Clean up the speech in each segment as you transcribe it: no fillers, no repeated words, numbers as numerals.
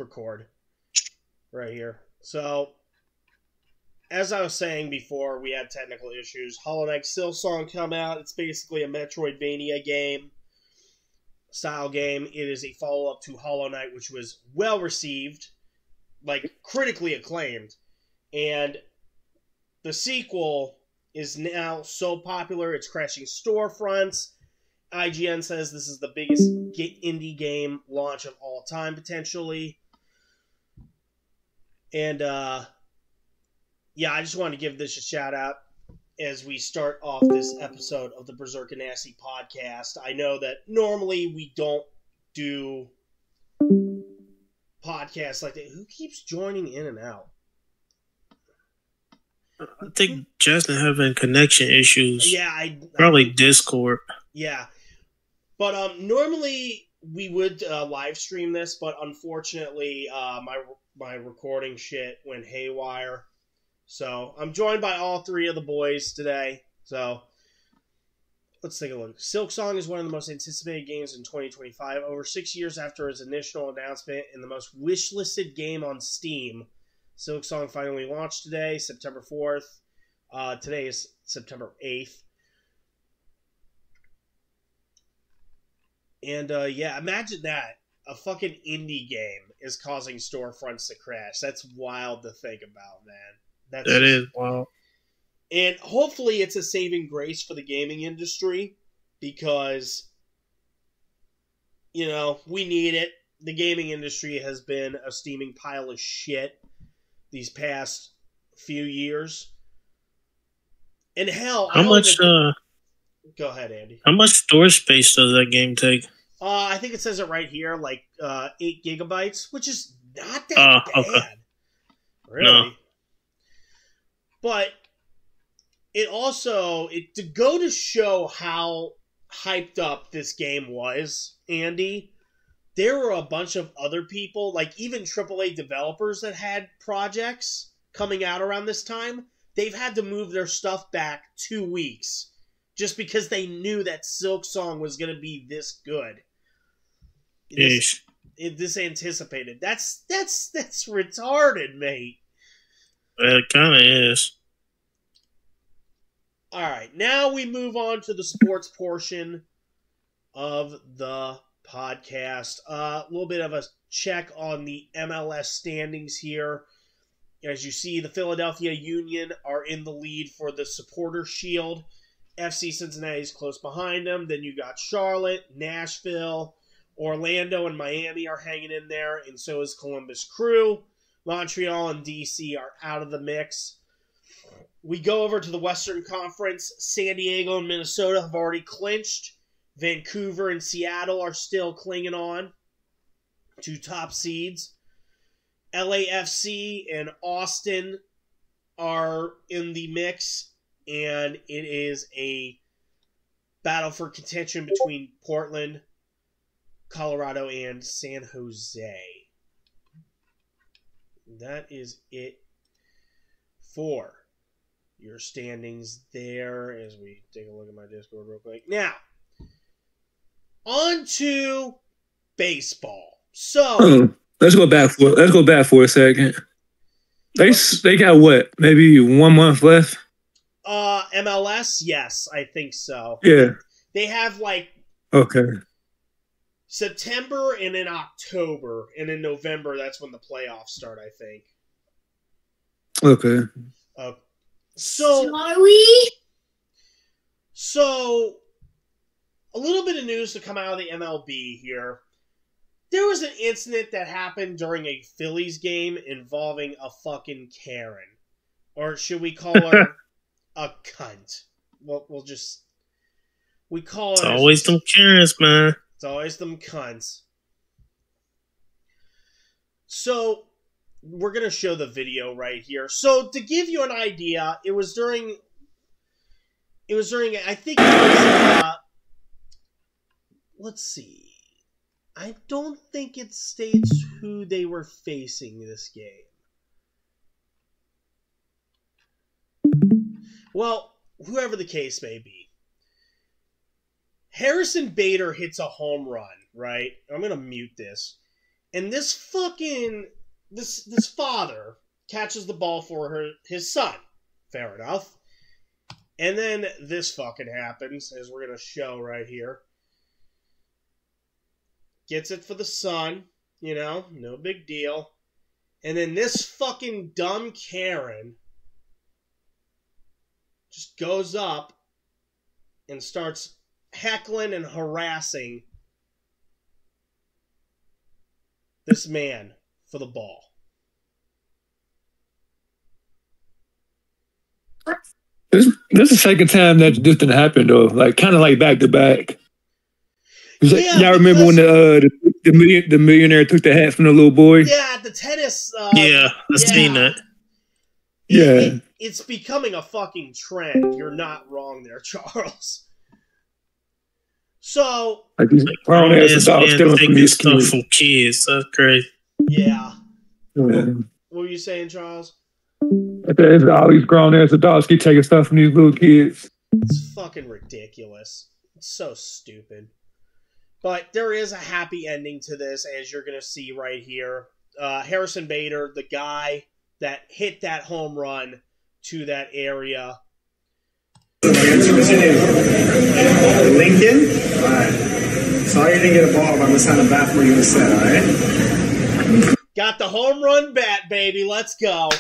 record right here. So, as I was saying before, we had technical issues. Hollow Knight Silksong come out. It's basically a Metroidvania game, style game. It is a follow-up to Hollow Knight, which was well-received, like, critically acclaimed. And the sequel is now so popular, it's crashing storefronts. IGN says this is the biggest indie game launch of all time, potentially. And, yeah, I just want to give this a shout out as we start off this episode of the Berserk and Nasty podcast. I know that normally we don't do podcasts like that. Who keeps joining in and out? I think Justin having connection issues. Yeah, probably Discord. Yeah, but normally we would live stream this, but unfortunately, my recording shit went haywire. So I'm joined by all three of the boys today. So let's take a look. Silksong is one of the most anticipated games in 2025. Over 6 years after its initial announcement and the most wishlisted game on Steam, Silksong finally launched today, September 4th. Today is September 8th. And, yeah, imagine that. A fucking indie game is causing storefronts to crash. That's wild to think about, man. That is wild. And hopefully it's a saving grace for the gaming industry because, you know, we need it. The gaming industry has been a steaming pile of shit these past few years. And hell, how much? Go ahead, Andy. How much storage space does that game take? I think it says it right here, like 8 gigabytes, which is not that bad. Okay. Really. No. But it also to go to show how hyped up this game was, Andy. There were a bunch of other people, like even AAA developers that had projects coming out around this time. They've had to move their stuff back 2 weeks just because they knew that Silksong was going to be this good. This anticipated. That's retarded, mate. It kind of is. All right, now we move on to the sports portion of the podcast. A little bit of a check on the MLS standings here. As you see, the Philadelphia Union are in the lead for the Supporter Shield. FC Cincinnati is close behind them. Then you got Charlotte, Nashville, Orlando, and Miami are hanging in there, and so is Columbus Crew. Montreal and DC are out of the mix. We go over to the Western Conference. San Diego and Minnesota have already clinched. Vancouver and Seattle are still clinging on to top seeds. LAFC and Austin are in the mix, and it is a battle for contention between Portland, Colorado, and San Jose. That is it for your standings there as we take a look at my Discord real quick. Now, on to baseball. So let's go back for a second. They got what? Maybe 1 month left? MLS, yes, I think so. Yeah. They have like September and in October, and in November that's when the playoffs start, I think. Okay. So a little bit of news to come out of the MLB here. There was an incident that happened during a Phillies game involving a fucking Karen. Or should we call her a cunt? We call her... It's always them Karens, man. It's always them cunts. So, we're going to show the video right here. So, to give you an idea, it was during, I think it was, let's see. I don't think it states who they were facing this game. Well, whoever the case may be. Harrison Bader hits a home run, right? I'm going to mute this. And this fucking this father catches the ball for his son. Fair enough. And then this fucking happens, as we're gonna show right here. Gets it for the son, you know, no big deal. And then this fucking dumb Karen just goes up and starts heckling and harassing this man for the ball. This is the second time that this didn't happen though. Like kind of like back to back. Yeah, y'all remember when the millionaire took the hat from the little boy? Yeah, the tennis. I've seen that. Yeah, it's becoming a fucking trend. You're not wrong there, Charles. So, like these grown ass adults stealing from these stuff from kids. That's crazy. Yeah. Yeah. What were you saying, Charles? All these grown ass adults keep taking stuff from these little kids. It's fucking ridiculous. It's so stupid. But there is a happy ending to this, as you're going to see right here. Harrison Bader, the guy that hit that home run to that area. What's your name? Lincoln? Alright. Sorry you didn't get a ball, but I'm going to sign a bat for you instead, alright? Got the home run bat, baby. Let's go.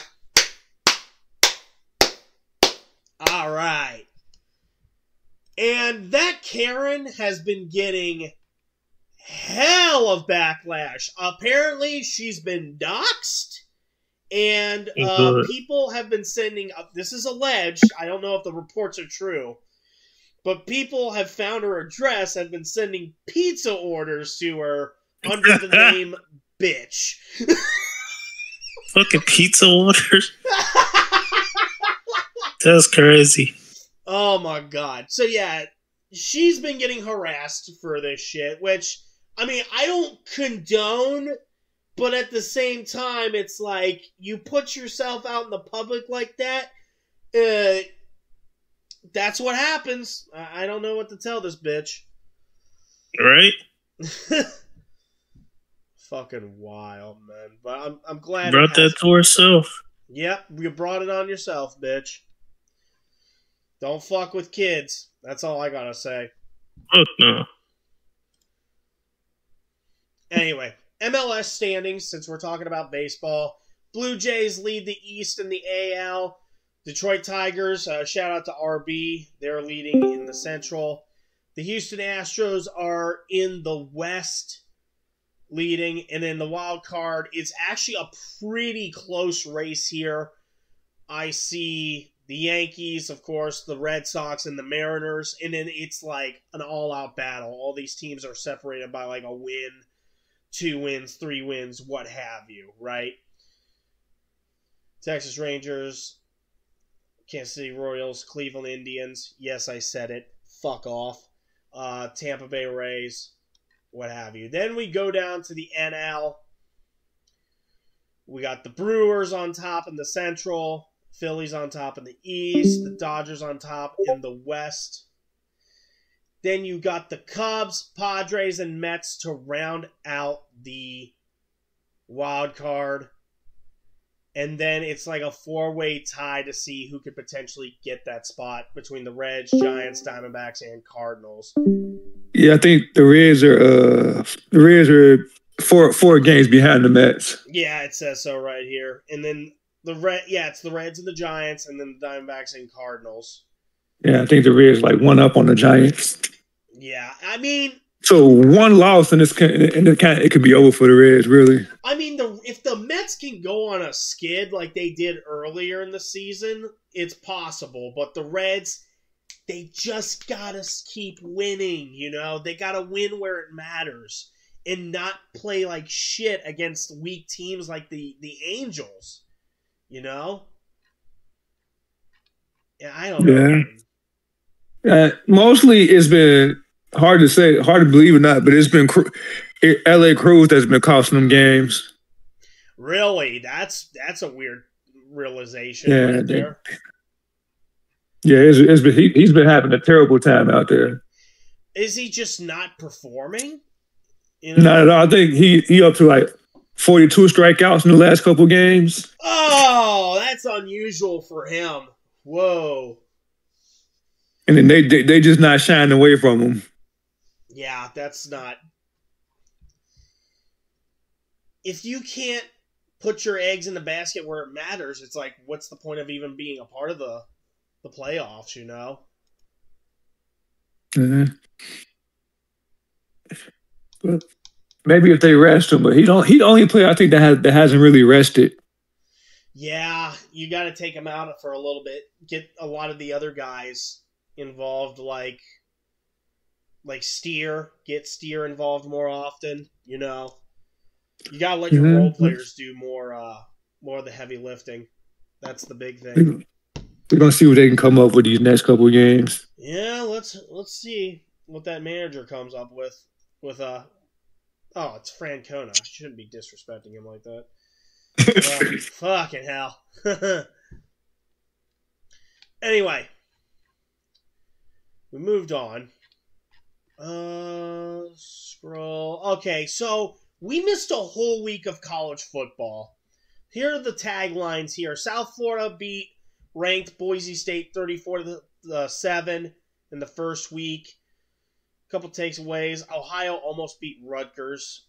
Alright. And that Karen has been getting hell of backlash. Apparently, she's been doxxed. And people have been sending, this is alleged, I don't know if the reports are true, but people have found her address and been sending pizza orders to her under the name bitch. Fucking pizza orders? That's crazy. Oh my god. So yeah, she's been getting harassed for this shit, which, I mean, I don't condone. But at the same time, it's like, you put yourself out in the public like that, that's what happens. I don't know what to tell this bitch. Right? Fucking wild, man. But I'm glad brought that to herself. Yep, you brought it on yourself, bitch. Don't fuck with kids. That's all I gotta say. Fuck no. Anyway. MLS standings, since we're talking about baseball. Blue Jays lead the East in the AL. Detroit Tigers, shout out to RB. They're leading in the Central. The Houston Astros are in the West leading. And then the wild card, it's actually a pretty close race here. I see the Yankees, of course, the Red Sox, and the Mariners. And then it's like an all-out battle. All these teams are separated by like a win. 2 wins, 3 wins, what have you, right? Texas Rangers, Kansas City Royals, Cleveland Indians. Yes, I said it. Fuck off. Tampa Bay Rays, what have you. Then we go down to the NL. We got the Brewers on top in the Central. Phillies on top in the East. The Dodgers on top in the West. Then you got the Cubs, Padres, and Mets to round out the wild card. And then it's like a 4-way tie to see who could potentially get that spot between the Reds, Giants, Diamondbacks, and Cardinals. Yeah, I think the Reds are four games behind the Mets. Yeah, it says so right here. And then it's the Reds and the Giants, and then the Diamondbacks and Cardinals. Yeah, I think the Reds like one up on the Giants. Yeah, I mean, so one loss and it could be over for the Reds, really. I mean, if the Mets can go on a skid like they did earlier in the season, it's possible. But the Reds, they just gotta keep winning. You know, they gotta win where it matters and not play like shit against weak teams like the Angels. You know. Yeah, I don't know. Mostly it's been hard to believe or not, but it's been LA Cruz that's been costing them games. Really? That's a weird realization right there. Yeah, he's been having a terrible time out there. Is he just not performing? You know? Not at all. I think he up to like 42 strikeouts in the last couple games. Oh, that's unusual for him. Whoa. And then they just not shining away from him. Yeah, that's not. If you can't put your eggs in the basket where it matters, it's like, what's the point of even being a part of the playoffs, you know? Mm-hmm. But maybe if they rest him, but he the only player I think that hasn't really rested. Yeah, you got to take him out for a little bit. Get a lot of the other guys involved, like Steer. Get Steer involved more often. You know, you got to let your role players do more of the heavy lifting. That's the big thing. We're gonna see what they can come up with these next couple of games. Yeah, let's see what that manager comes up with. Oh, it's Francona. I shouldn't be disrespecting him like that. Fucking hell. Anyway, we moved on. Scroll. Okay, so we missed a whole week of college football. Here are the taglines here. South Florida beat ranked Boise State 34-7 in the first week. A couple takeaways. Ohio almost beat Rutgers,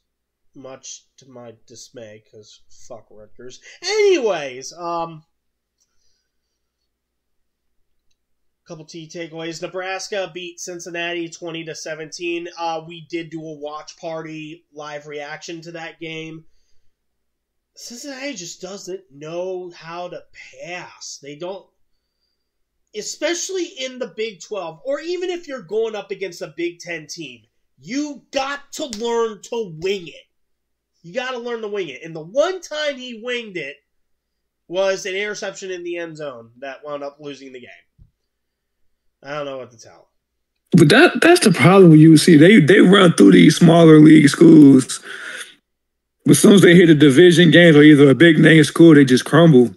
much to my dismay, because fuck Rutgers. Anyways, couple key takeaways. Nebraska beat Cincinnati 20-17. We did do a watch party live reaction to that game. Cincinnati just doesn't know how to pass. They don't, especially in the Big 12, or even if you're going up against a Big 10 team, you got to learn to wing it. You got to learn to wing it. And the one time he winged it was an interception in the end zone that wound up losing the game. I don't know what to tell. But that's the problem with UC. They run through these smaller league schools. But as soon as they hit a division game or either a big name school, they just crumble.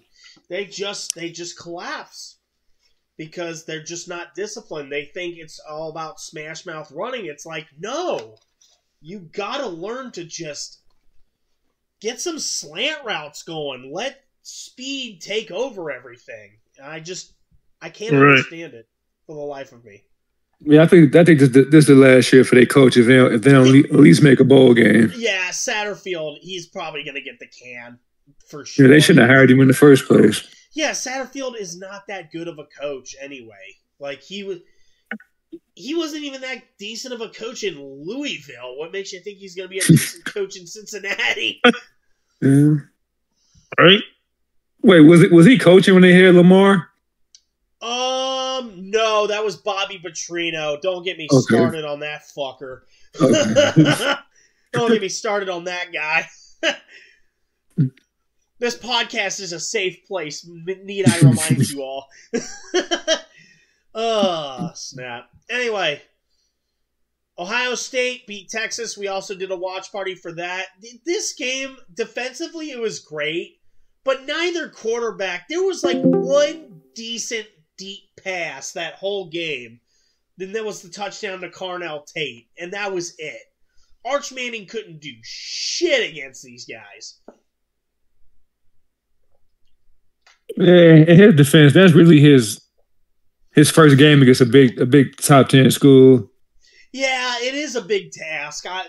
They just collapse because they're just not disciplined. They think it's all about smash mouth running. It's like, no, you gotta learn to just get some slant routes going. Let speed take over everything. I can't understand it for the life of me. Yeah, I think this is the last year for their coach if they don't at least make a bowl game. Yeah, Satterfield, he's probably going to get the can for sure. Yeah, they shouldn't have hired him in the first place. Yeah, Satterfield is not that good of a coach anyway. Like, he wasn't even that decent of a coach in Louisville. What makes you think he's going to be a decent coach in Cincinnati? Yeah. Right? Wait, was he coaching when they had Lamar? No, that was Bobby Petrino. Don't get me started on that fucker. Okay. Don't get me started on that guy. This podcast is a safe place. Need I remind you all? Oh, snap. Anyway, Ohio State beat Texas. We also did a watch party for that. This game, defensively, it was great, but neither quarterback. There was like one decent deep pass that whole game. Then there was the touchdown to Carnell Tate, and that was it. Arch Manning couldn't do shit against these guys. Yeah, in his defense, that's really his first game against a big top 10 school. Yeah, it is a big task. I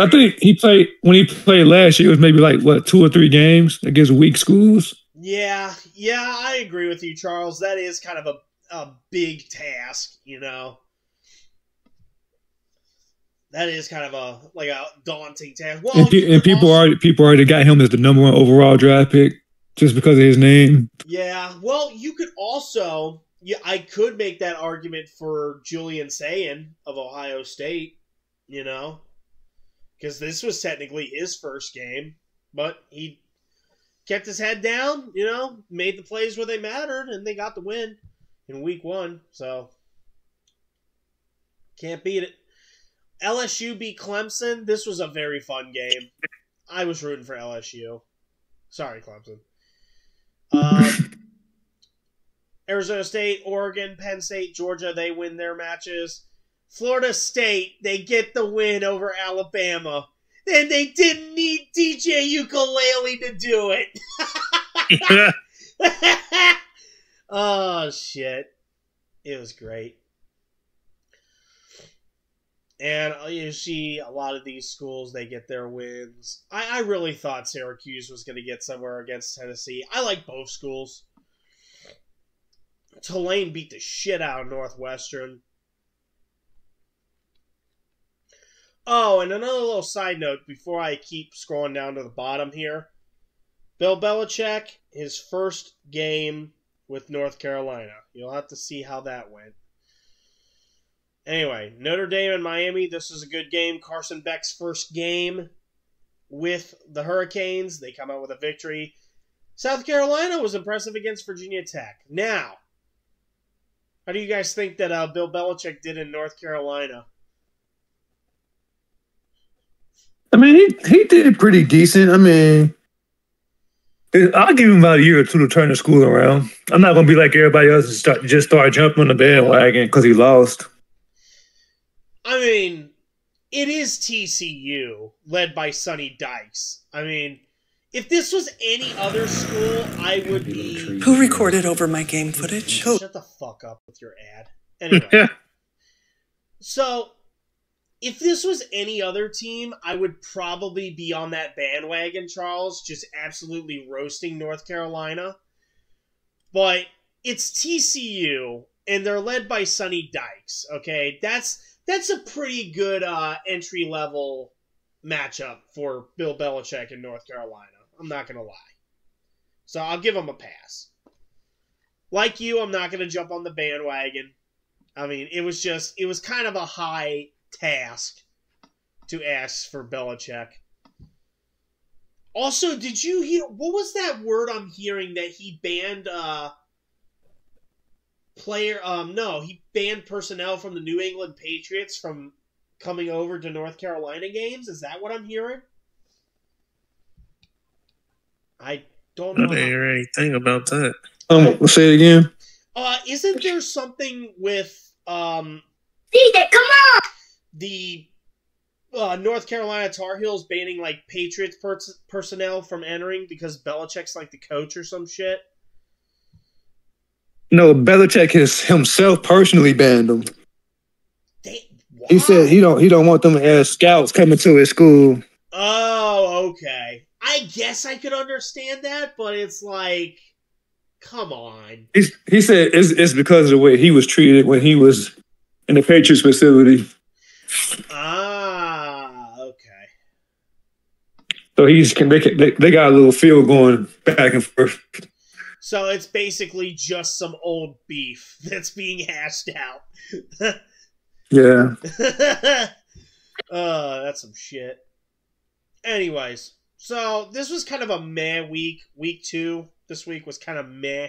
think when he played last year, it was maybe like 2 or 3 games against weak schools. Yeah, I agree with you, Charles. That is kind of a big task, you know. That is kind of a daunting task. Well, and people already got him as the number 1 overall draft pick just because of his name. Yeah, well, you could also, I could make that argument for Julian Sayin of Ohio State, you know, because this was technically his first game, but he kept his head down, you know, made the plays where they mattered, and they got the win in week 1. So, can't beat it. LSU beat Clemson. This was a very fun game. I was rooting for LSU. Sorry, Clemson. Arizona State, Oregon, Penn State, Georgia, they win their matches. Florida State, they get the win over Alabama. And they didn't need DJ Ukulele to do it. Oh, shit. It was great. And you see a lot of these schools, they get their wins. I really thought Syracuse was going to get somewhere against Tennessee. I like both schools. Tulane beat the shit out of Northwestern. Oh, and another little side note before I keep scrolling down to the bottom here. Bill Belichick, his first game with North Carolina. You'll have to see how that went. Anyway, Notre Dame and Miami, this is a good game. Carson Beck's first game with the Hurricanes. They come out with a victory. South Carolina was impressive against Virginia Tech. Now, how do you guys think that Bill Belichick did in North Carolina? I mean, he did pretty decent. I mean, I'll give him about a year or two to turn the school around. I'm not going to be like everybody else and just start jumping on the bandwagon because he lost. I mean, it is TCU, led by Sonny Dykes. I mean, if this was any other school, I would be... Who recorded over my game footage? Shut the fuck up with your ad. Anyway. So, if this was any other team, I would probably be on that bandwagon, Charles, just absolutely roasting North Carolina. But it's TCU, and they're led by Sonny Dykes, okay? That's a pretty good entry-level matchup for Bill Belichick in North Carolina. I'm not going to lie. So I'll give him a pass. Like you, I'm not going to jump on the bandwagon. I mean, it was kind of a high task to ask for Belichick. Also, did you hear, what was that word I'm hearing that he banned he banned personnel from the New England Patriots from coming over to North Carolina games? Is that what I'm hearing? I don't know. I didn't hear anything about that. Say it again. Isn't there something with DJ, come on! The North Carolina Tar Heels banning like Patriots personnel from entering because Belichick's like the coach or some shit? No, Belichick himself personally banned them. Wow. He said he don't want them as scouts coming to his school. Oh, okay. I guess I could understand that, but it's like, come on. He said it's because of the way he was treated when he was in the Patriots facility. Ah, okay. So they got a little feel going back and forth. So it's basically just some old beef that's being hashed out. Yeah. That's some shit. Anyways, so this was kind of a meh week. Week 2 this week was kind of meh.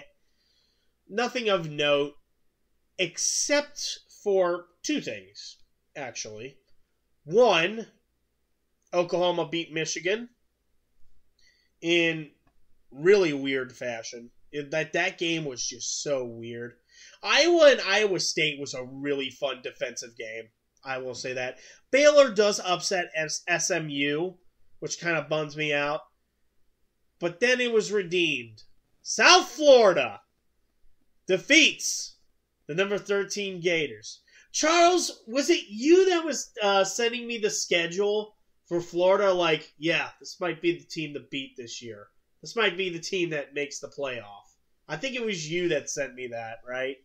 Nothing of note, except for 2 things, actually. 1, Oklahoma beat Michigan in really weird fashion. That game was just so weird. Iowa and Iowa State was a really fun defensive game. I will say that. Baylor does upset SMU, which kind of bums me out. But then it was redeemed. South Florida defeats the number 13 Gators. Charles, was it you that was sending me the schedule for Florida? Like, yeah, this might be the team to beat this year. This might be the team that makes the playoff. I think it was you that sent me that, right?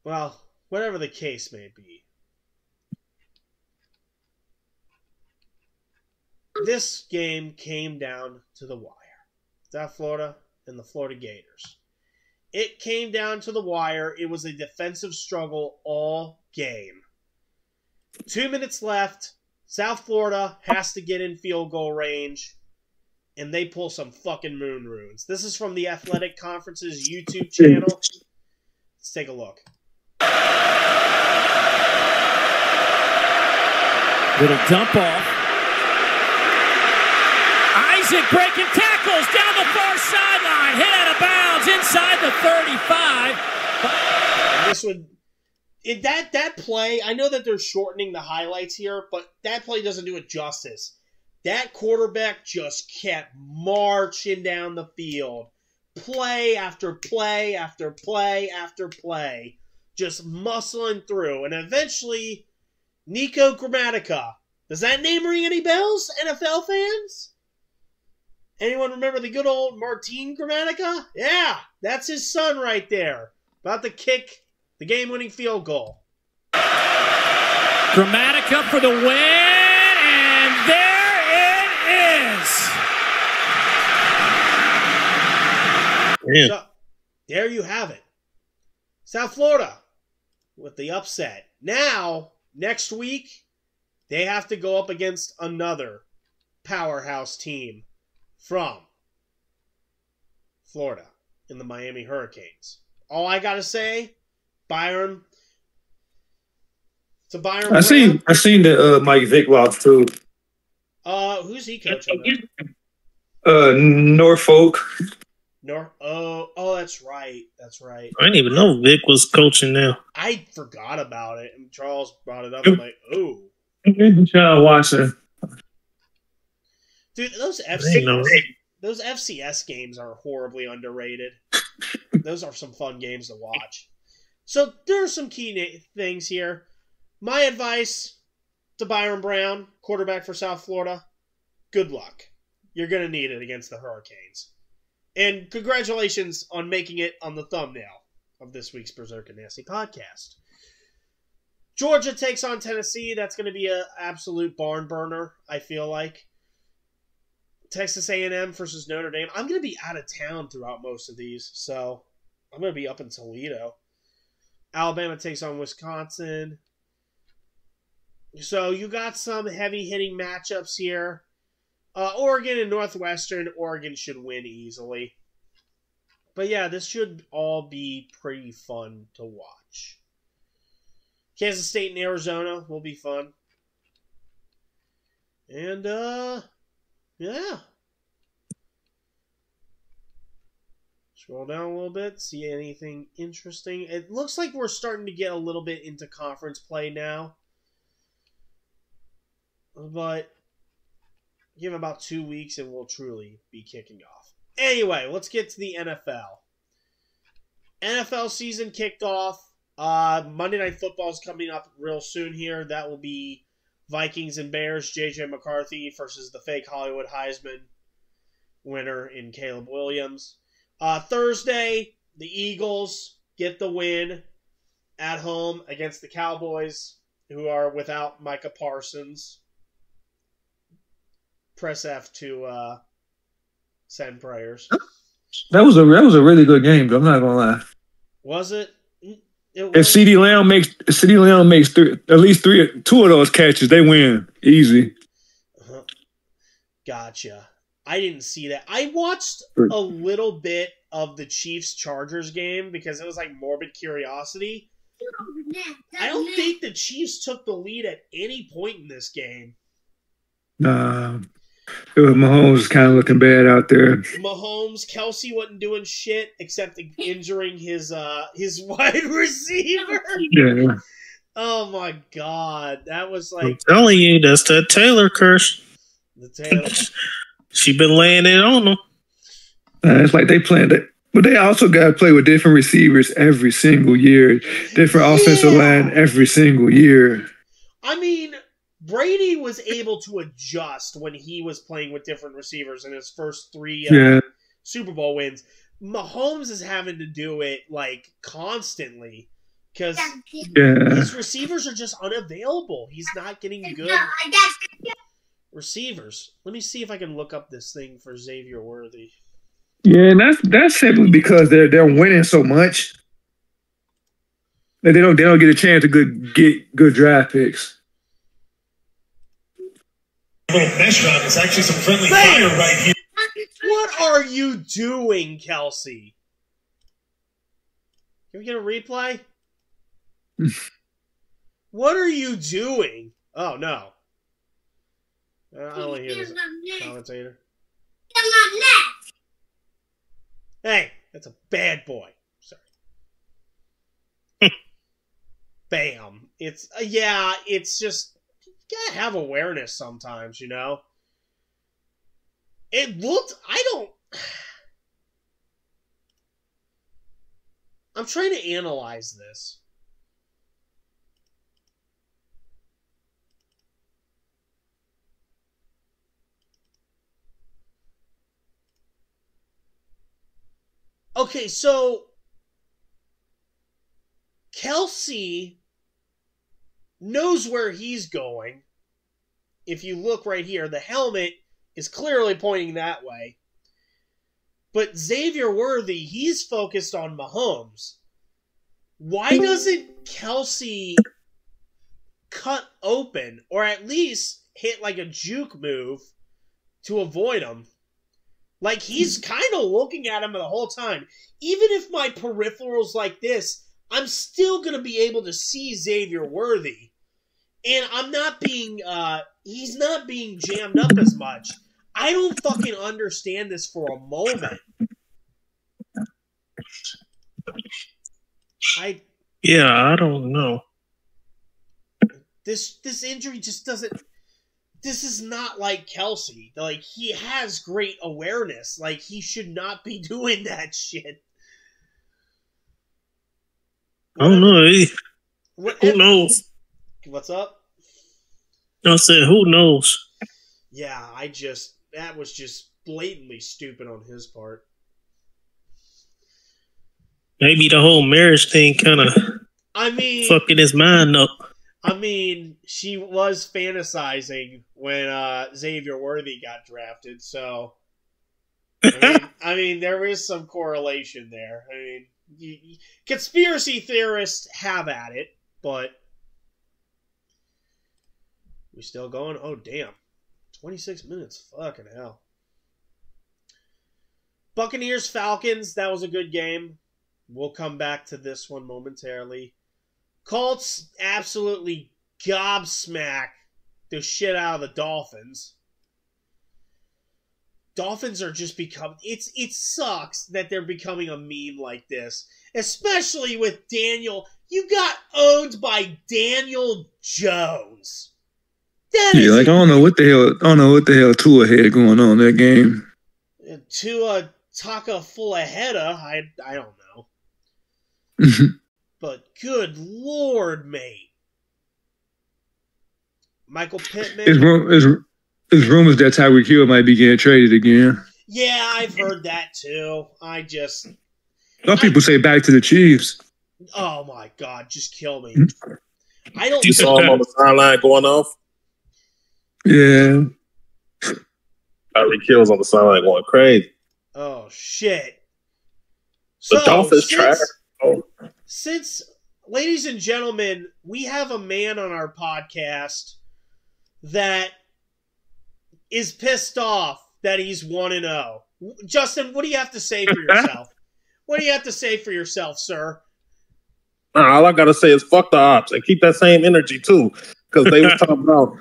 Well, whatever the case may be. This game came down to the wire. South Florida and the Florida Gators. It came down to the wire. It was a defensive struggle all game. 2 minutes left. South Florida has to get in field goal range, and they pull some fucking moon runes. This is from the Athletic Conference's YouTube channel. Let's take a look. Little dump off. Isaac breaking tackles down the far sideline. Hit out of bounds inside the 35. And this would That play, I know that they're shortening the highlights here, but that play doesn't do it justice. That quarterback just kept marching down the field. Play after play after play after play. Just muscling through. And eventually, Nico Grammatica. Does that name ring any bells, NFL fans? Anyone remember the good old Martin Grammatica? Yeah, that's his son right there. About to kick the game-winning field goal. Grammatica for the win, and there it is. Yeah. So, there you have it. South Florida with the upset. Now, next week, they have to go up against another powerhouse team from Florida in the Miami Hurricanes. All I got to say, Byron. It's a Byron. I seen the Mike Vick loss too. Who's he coaching? Norfolk. Oh, that's right. That's right. I didn't even know Vic was coaching now. I forgot about it, and Charles brought it up. I'm like, oh, John Watson. dude, those FCS games are horribly underrated. Those are some fun games to watch. So there are some key things here. My advice to Byron Brown, quarterback for South Florida, good luck. You're going to need it against the Hurricanes. And congratulations on making it on the thumbnail of this week's Berserk and Nasty podcast. Georgia takes on Tennessee. That's going to be an absolute barn burner, I feel like. Texas A&M versus Notre Dame. I'm going to be out of town throughout most of these, so I'm going to be up in Toledo. Alabama takes on Wisconsin. So you got some heavy-hitting matchups here. Oregon and Northwestern. Oregon should win easily. But yeah, this should all be pretty fun to watch. Kansas State and Arizona will be fun. And, yeah. Scroll down a little bit, see anything interesting. It looks like we're starting to get a little bit into conference play now. But give about 2 weeks and we'll truly be kicking off. Anyway, let's get to the NFL. NFL season kicked off. Monday Night Football is coming up real soon here. That will be Vikings and Bears, J.J. McCarthy versus the fake Hollywood Heisman winner in Caleb Williams. Thursday, the Eagles get the win at home against the Cowboys, who are without Micah Parsons. Press F to send prayers. That was a really good game, though. I'm not gonna lie. Was it? If CeeDee Lamb makes at least two of those catches, they win easy. Gotcha. I didn't see that. I watched a little bit of the Chiefs-Chargers game because it was like morbid curiosity. I don't think the Chiefs took the lead at any point in this game. Mahomes was kind of looking bad out there. Mahomes, Kelsey wasn't doing shit except injuring his wide receiver. Yeah. Oh my god, that was like. I'm telling you, that's that Taylor curse. The Taylor. She been laying it on them. It's like they planned it. But they also got to play with different receivers every single year. Different offensive line every single year. I mean, Brady was able to adjust when he was playing with different receivers in his first three Super Bowl wins. Mahomes is having to do it, like, constantly. Because his receivers are just unavailable. He's not getting good receivers. Let me see if I can look up this thing for Xavier Worthy. Yeah, and that's simply because they're winning so much that they don't get a chance to get good draft picks. Little mesh run. It's actually some friendly fire right here. What are you doing, Kelsey? Can we get a replay? What are you doing? Oh, no. I only hear this commentator. Hey, that's a bad boy. Sorry. bam. It's yeah, it's just you gotta have awareness sometimes, you know. It looked. I'm trying to analyze this. Okay, so Kelsey knows where he's going. If you look right here, the helmet is clearly pointing that way. But Xavier Worthy, he's focused on Mahomes. Why doesn't Kelsey cut open, or at least hit like a juke move to avoid him? Like, he's kind of looking at him the whole time. Even if my peripheral's like this, I'm still going to be able to see Xavier Worthy. And I'm not being, he's not being jammed up as much. I don't fucking understand this for a moment. I don't know. This injury just doesn't... This is not like Kelsey. Like, he has great awareness. Like, he should not be doing that shit. I don't know. Who knows? What's up? I said, who knows? Yeah, that was just blatantly stupid on his part. Maybe the whole marriage thing kind of fucking his mind up. I mean, she was fantasizing when Xavier Worthy got drafted, so I mean, there is some correlation there. I mean, conspiracy theorists have at it, but we still going? Oh, damn. 26 minutes. Fucking hell. Buccaneers, Falcons. That was a good game. We'll come back to this one momentarily. Colts absolutely gobsmack the shit out of the Dolphins. Dolphins are just becoming... It sucks that they're becoming a meme like this. Especially with Daniel... You got owned by Daniel Jones. I don't know what the hell Tua had going on in that game. Tua Taka full of header, I don't know. But good Lord, mate. Michael Pittman. There's rumors that Tyreek Hill might be getting traded again. Yeah, I've heard that too. Some people say back to the Chiefs. Oh my God, just kill me. You saw him on the sideline going off? Yeah. Tyreek Hill's on the sideline going crazy. Oh, shit. The Dolphins trash. Since, ladies and gentlemen, we have a man on our podcast that is pissed off that he's 1-0. Justin, what do you have to say for yourself? What do you have to say for yourself, sir? All I gotta say is fuck the ops and keep that same energy too, because they was talking about,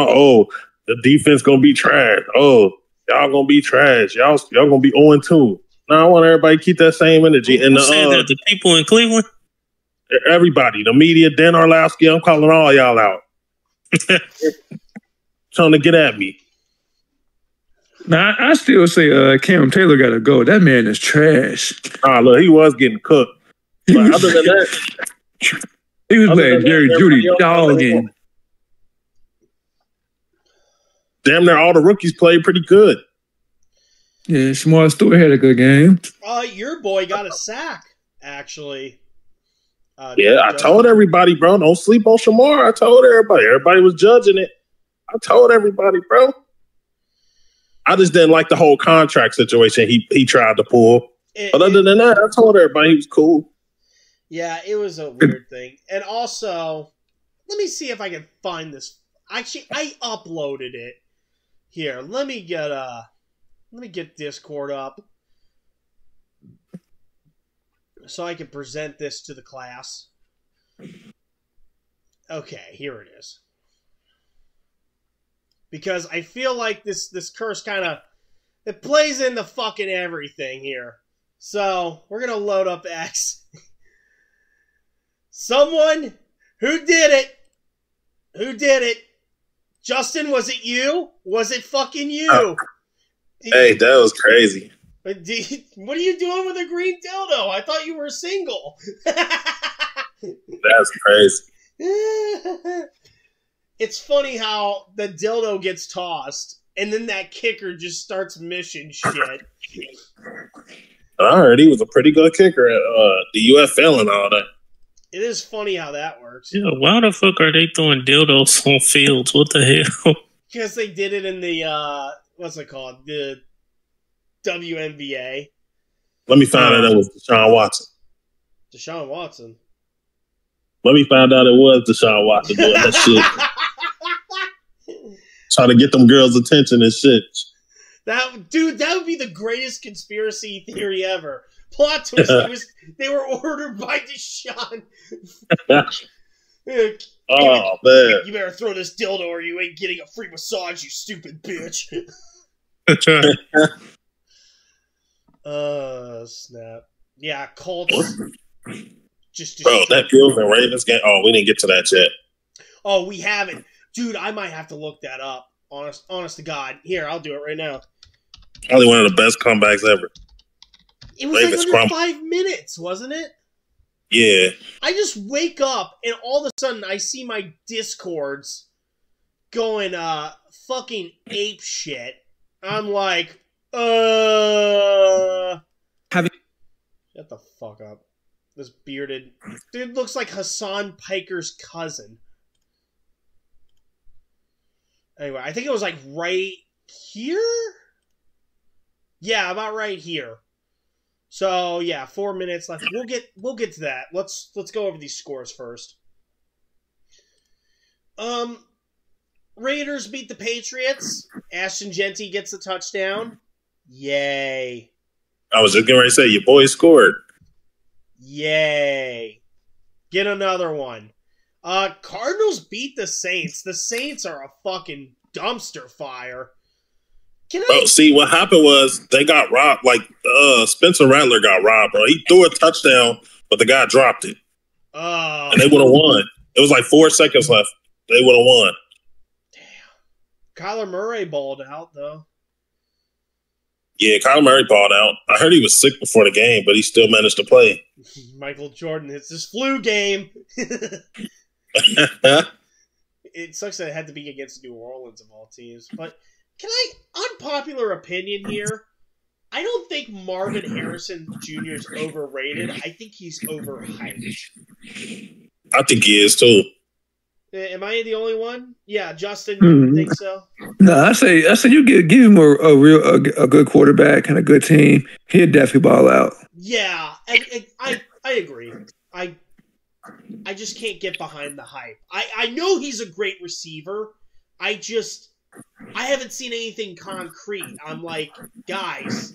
oh, the defense gonna be trash. Oh, y'all gonna be trash. Y'all gonna be 0-2. Now I want everybody to keep that same energy. And the people in Cleveland, everybody, the media, Dan Orlowski, I'm calling all y'all out. Trying to get at me. Nah, I still say Cam Taylor got to go. That man is trash. Look, he was getting cooked. But other than that, he was playing Jerry Judy dogging. Damn near all the rookies played pretty good. Yeah, Shamar Stewart had a good game. Your boy got a sack, actually. Yeah, I told everybody, bro, don't sleep on Shamar. I told everybody. Everybody was judging it. I told everybody, bro. I just didn't like the whole contract situation he tried to pull. But other than that, I told everybody he was cool. Yeah, it was a weird thing. And also, let me see if I can find this. Actually, I uploaded it. Here, let me get Discord up so I can present this to the class. Okay, here it is. Because I feel like this curse kind of, it plays into fucking everything here. So, we're going to load up X. Someone Who did it? Who did it? Justin, was it you? Was it fucking you? Hey, that was crazy. What are you doing with a green dildo? I thought you were single. That's crazy. It's funny how the dildo gets tossed, and then that kicker just starts missing shit. I heard he was a pretty good kicker at the UFL and all that. It is funny how that works. Yeah, why the fuck are they throwing dildos on fields? What the hell? Because they did it in the, what's it called? The WNBA. Let me find out it was Deshaun Watson. Deshaun Watson? Let me find out it was Deshaun Watson doing that shit. Trying to get them girls' attention and shit. That would be the greatest conspiracy theory ever. Plot twist, they were ordered by Deshaun. Oh, man. You better throw this dildo or you ain't getting a free massage, you stupid bitch. Snap. Yeah, Colts. Bro, that Bills and Ravens game. Oh, we didn't get to that yet. Oh, we haven't. Dude, I might have to look that up. Honest to God. Here, I'll do it right now. Probably one of the best comebacks ever. It was Ravens like under 5 minutes, wasn't it? Yeah. I just wake up and all of a sudden I see my Discords going fucking ape shit. I'm like, Shut the fuck up. This bearded dude looks like Hassan Piker's cousin. Anyway, I think it was like right here? Yeah, about right here. So yeah, 4 minutes left. We'll get to that. Let's go over these scores first. Raiders beat the Patriots. Ashton Genty gets the touchdown. Yay. I was just getting ready to say your boy scored. Yay. Get another one. Cardinals beat the Saints. The Saints are a fucking dumpster fire. See, what happened was they got robbed. Like, Spencer Rattler got robbed, bro. He threw a touchdown, but the guy dropped it. And they would have won. It was like 4 seconds left. They would have won. Damn. Kyler Murray balled out, though. Yeah, Kyler Murray balled out. I heard he was sick before the game, but he still managed to play. Michael Jordan, it's his flu game. It sucks that it had to be against New Orleans of all teams. But can I, unpopular opinion here, I don't think Marvin Harrison Jr. is overrated. I think he's overhyped. I think he is too. Am I the only one? Yeah, Justin, you think so? No, I say you give him a good quarterback and a good team. He'd definitely ball out. Yeah, I agree. I just can't get behind the hype. I know he's a great receiver. I haven't seen anything concrete. I'm like, guys,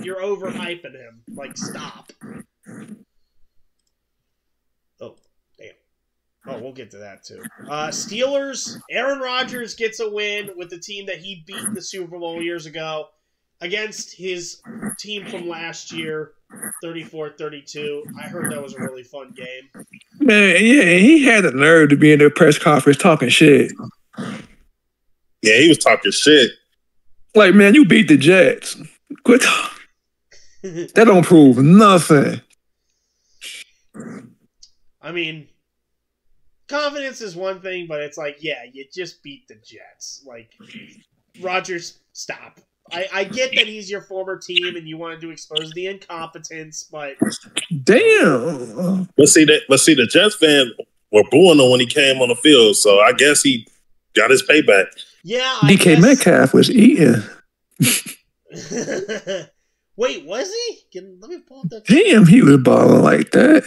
you're overhyping him. Like, stop. Oh, damn. Oh, we'll get to that too. Steelers, Aaron Rodgers gets a win with the team that he beat in the Super Bowl years ago against his team from last year, 34-32. I heard that was a really fun game. Man, yeah, he had the nerve to be in the press conference talking shit. Yeah, he was talking shit. Like, man, you beat the Jets. Quit talking. That don't prove nothing. I mean, confidence is one thing, but it's like, yeah, you just beat the Jets. Like, Rodgers, stop. I get that he's your former team and you wanted to expose the incompetence, but damn. But see, the Jets fan were booing him when he came on the field, so I guess he got his payback. Yeah, DK Metcalf was eating. Wait, was he? Let me pull up that. Damn, he was balling like that.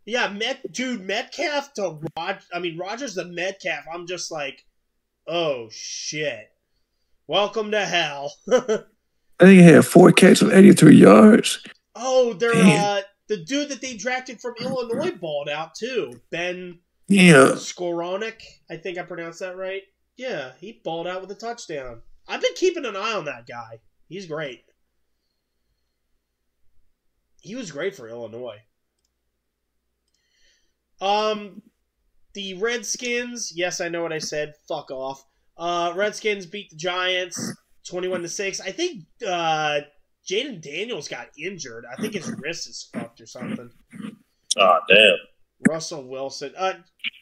Yeah, Metcalf to Rodgers to Metcalf. I'm just like, oh shit. Welcome to hell. I think he had 4 catches of 83 yards. Oh, they're the dude that they drafted from Illinois balled out too. Ben Skowronek. I think I pronounced that right. Yeah, he balled out with a touchdown. I've been keeping an eye on that guy. He's great. He was great for Illinois. the Redskins, yes, I know what I said. Fuck off. Redskins beat the Giants 21-6. I think Jaden Daniels got injured. I think his wrist is fucked or something. Oh, damn. Russell Wilson.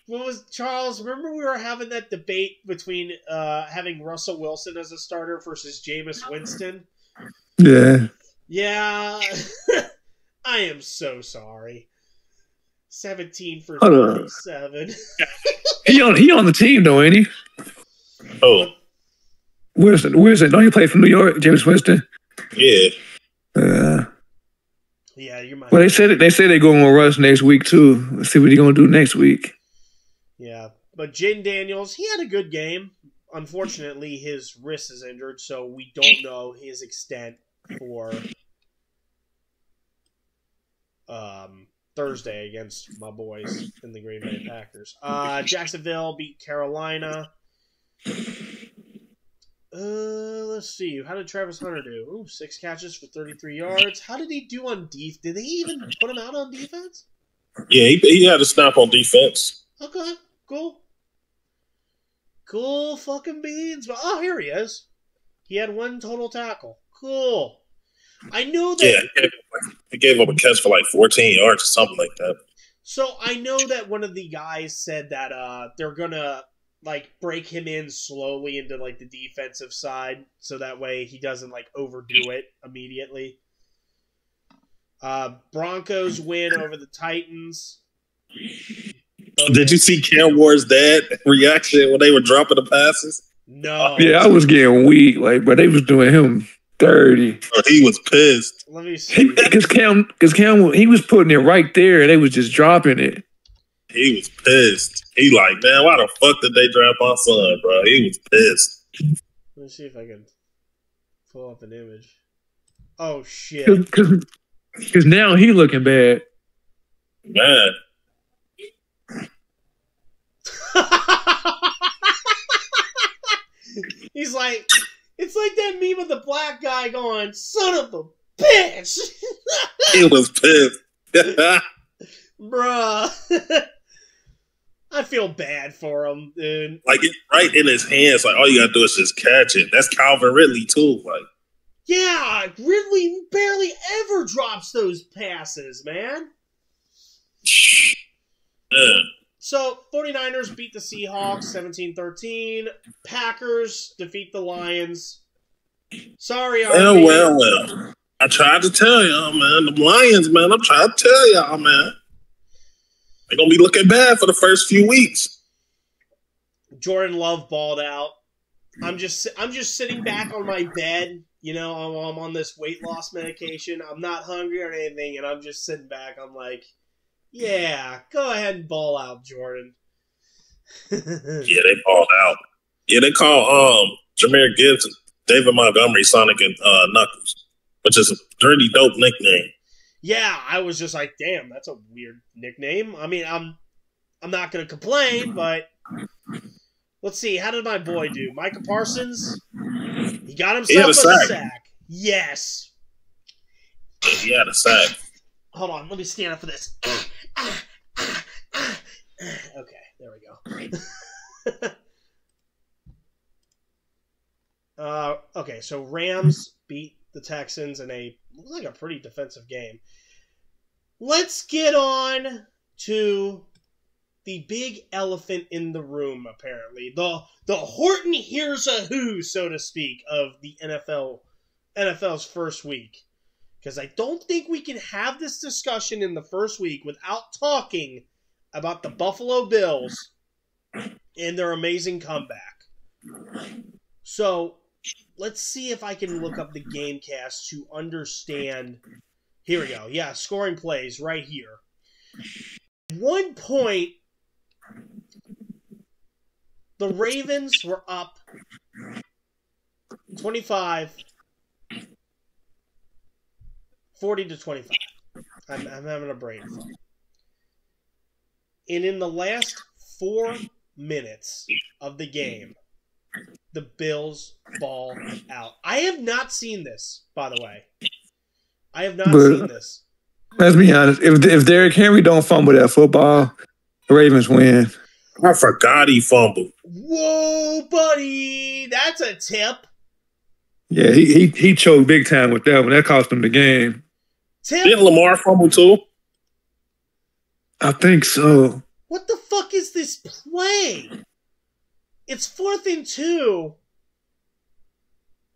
What was Charles? Remember we were having that debate between having Russell Wilson as a starter versus Jameis Winston? Yeah. Yeah. I am so sorry. 17 for 27. He on the team though, ain't he? Oh. Where's it? Don't you play for New York, James Winston? Yeah. Yeah, you might. Well, they said they're going to Russ next week too. Let's see what he's going to do next week. Yeah, but Jaden Daniels, he had a good game. Unfortunately, his wrist is injured, so we don't know his extent for Thursday against my boys in the Green Bay Packers. Jacksonville beat Carolina. Let's see. How did Travis Hunter do? Ooh, 6 catches for 33 yards. How did he do on defense? Did they even put him out on defense? Yeah, he had a snap on defense. Okay, cool. Cool fucking beans. But here he is. He had 1 total tackle. Cool. I know that. Yeah, he gave up a catch for like 14 yards or something like that. So I know that one of the guys said that they're gonna like break him in slowly into like the defensive side, so that way he doesn't like overdo it immediately. Broncos win over the Titans. Did you see Cam Ward's dad reaction when they were dropping the passes? No. Yeah, I was getting weak, but they was doing him dirty. Oh, he was pissed. Let me see. Because Cam, he was putting it right there, and they was just dropping it. He was pissed. He like, man, why the fuck did they draft my son, bro? He was pissed. Let me see if I can pull up an image. Oh shit! Because now he looking bad. Man. He's like, it's like that meme of the black guy going, "Son of a bitch." He was pissed. Bruh. I feel bad for him, dude. Like, it's right in his hands. Like, all you gotta do is just catch it. That's Calvin Ridley, too. Like, yeah, Ridley barely ever drops those passes, man. Yeah. So, 49ers beat the Seahawks 17-13. Packers defeat the Lions. Sorry, RB. Well. I tried to tell y'all, man. The Lions, man. I'm trying to tell y'all, man. They're going to be looking bad for the first few weeks. Jordan Love balled out. I'm just sitting back on my bed. You know, I'm on this weight loss medication. I'm not hungry or anything, and I'm just sitting back. I'm like, yeah, go ahead and ball out, Jordan. Yeah, they balled out. Yeah, they call Jahmyr Gibbs and David Montgomery Sonic and Knuckles, which is a pretty dope nickname. Yeah, I was just like, damn, that's a weird nickname. I mean, I'm not going to complain, but let's see. How did my boy do? Micah Parsons? He got himself a sack. Yes. He had a sack. Hold on. Let me stand up for this. Okay, there we go. Okay, so Rams beat the Texans in looks like a pretty defensive game. Let's get on to the big elephant in the room, apparently. The Horton Hears a Who, so to speak, of the NFL's first week. Because I don't think we can have this discussion in the first week without talking about the Buffalo Bills and their amazing comeback. So, let's see if I can look up the Gamecast to understand. Here we go. Yeah, scoring plays right here. At one point, the Ravens were up 25, 40-25. I'm having a brain fart. And in the last 4 minutes of the game, the Bills ball out. I have not seen this, by the way. I have not seen this. Let's be honest. If Derrick Henry don't fumble that football, the Ravens win. I forgot he fumbled. Whoa, buddy. That's a tip. Yeah, he choked big time with that one. That cost him the game. Tip? Didn't Lamar fumble too? I think so. What the fuck is this play? It's 4th and 2.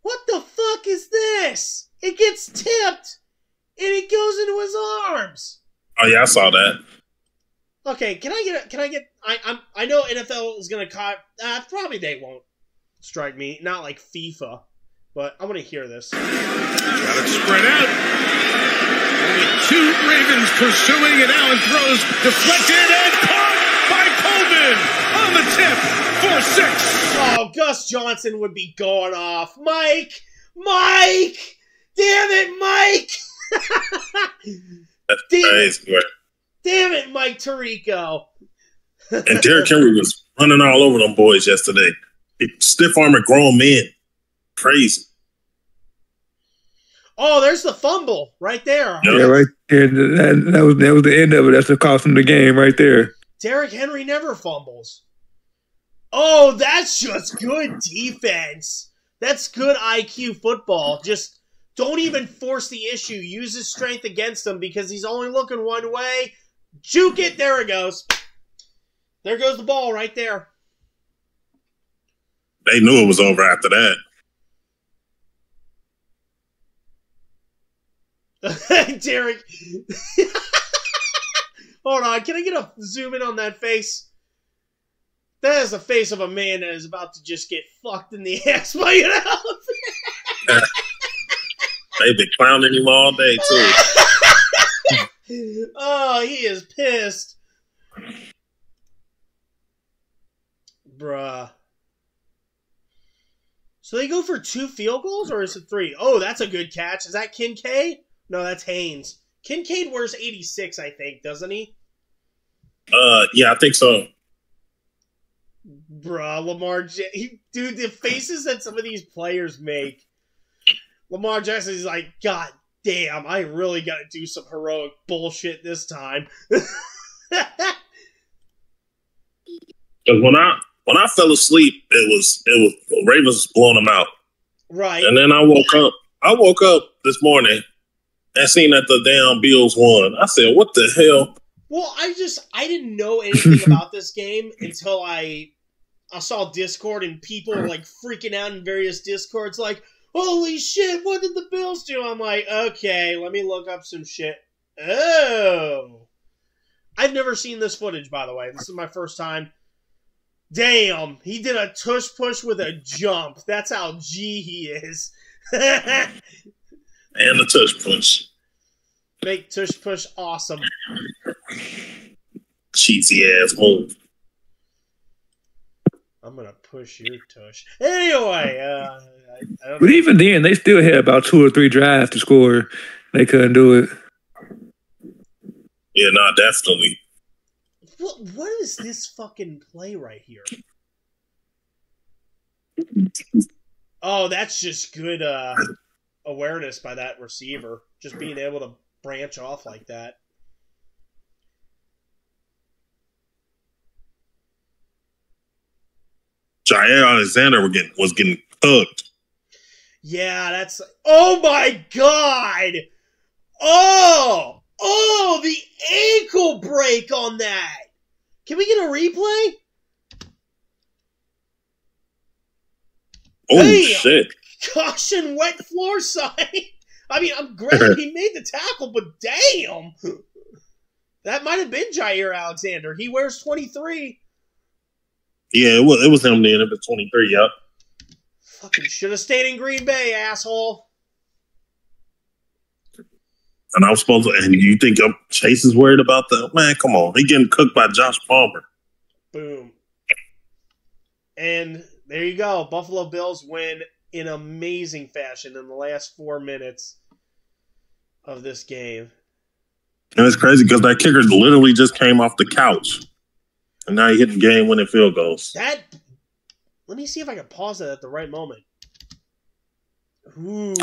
What the fuck is this? It gets tipped and it goes into his arms. Oh yeah, I saw that. Okay, I know NFL is gonna probably they won't strike me, not like FIFA, but I want to hear this. Got it spread out. Only 2 Ravens pursuing, and Allen throws deflected and caught by Coleman on the tip for 6. Oh, Gus Johnson would be going off. Mike! Damn it, Mike! That's crazy. Damn it, Mike Tirico. And Derrick Henry was running all over them boys yesterday. Stiff-arming grown men. Crazy. Oh, there's the fumble right there. Yeah, right there. That was the end of it. That's the cost him the game right there. Derrick Henry never fumbles. Oh, that's just good defense. That's good IQ football. Just don't even force the issue. Use his strength against him because he's only looking one way. Juke it. There it goes. There goes the ball right there. They knew it was over after that. Derek. Hold on. Can I get a zoom in on that face? That is the face of a man that is about to just get fucked in the ass by an elephant. They've been clowning him all day, too. Oh, he is pissed. Bruh. So they go for 2 field goals, or is it 3? Oh, that's a good catch. Is that Kincaid? No, that's Haynes. Kincaid wears 86, I think, doesn't he? Yeah, I think so. Bruh, dude, the faces that some of these players make. Lamar Jackson is like, God damn, I really got to do some heroic bullshit this time. Because when I fell asleep, it was Ravens was blowing them out. Right. And then I woke up this morning and seen that the damn Bills won. I said, what the hell? Well, I didn't know anything about this game until I saw Discord and people were like freaking out in various Discords like, holy shit, what did the Bills do? I'm like, okay, let me look up some shit. Oh. I've never seen this footage, by the way. This is my first time. Damn, he did a tush push with a jump. That's how G he is. And the tush push. Make tush push awesome. Cheesy ass move. I'm gonna push your tush. Anyway, but even then, they still had about 2 or 3 drives to score. They couldn't do it. Yeah, no, definitely. What is this fucking play right here? Oh, that's just good awareness by that receiver. Just being able to branch off like that. Jair Alexander was getting cooked. Yeah, that's... Oh, my God! Oh, the ankle break on that! Can we get a replay? Oh, shit. Caution, wet floor sign. I mean, I'm glad he made the tackle, but damn! That might have been Jair Alexander. He wears 23. Yeah, it was him then. It was 23, yep. Fucking should have stayed in Green Bay, asshole. And I was supposed to, and you think Chase is worried about that? Man, come on. He getting cooked by Josh Palmer. Boom. And there you go. Buffalo Bills win in amazing fashion in the last 4 minutes of this game. And it's crazy because that kicker literally just came off the couch. And now he hitting game-winning field goals. Let me see if I can pause that at the right moment. Ooh,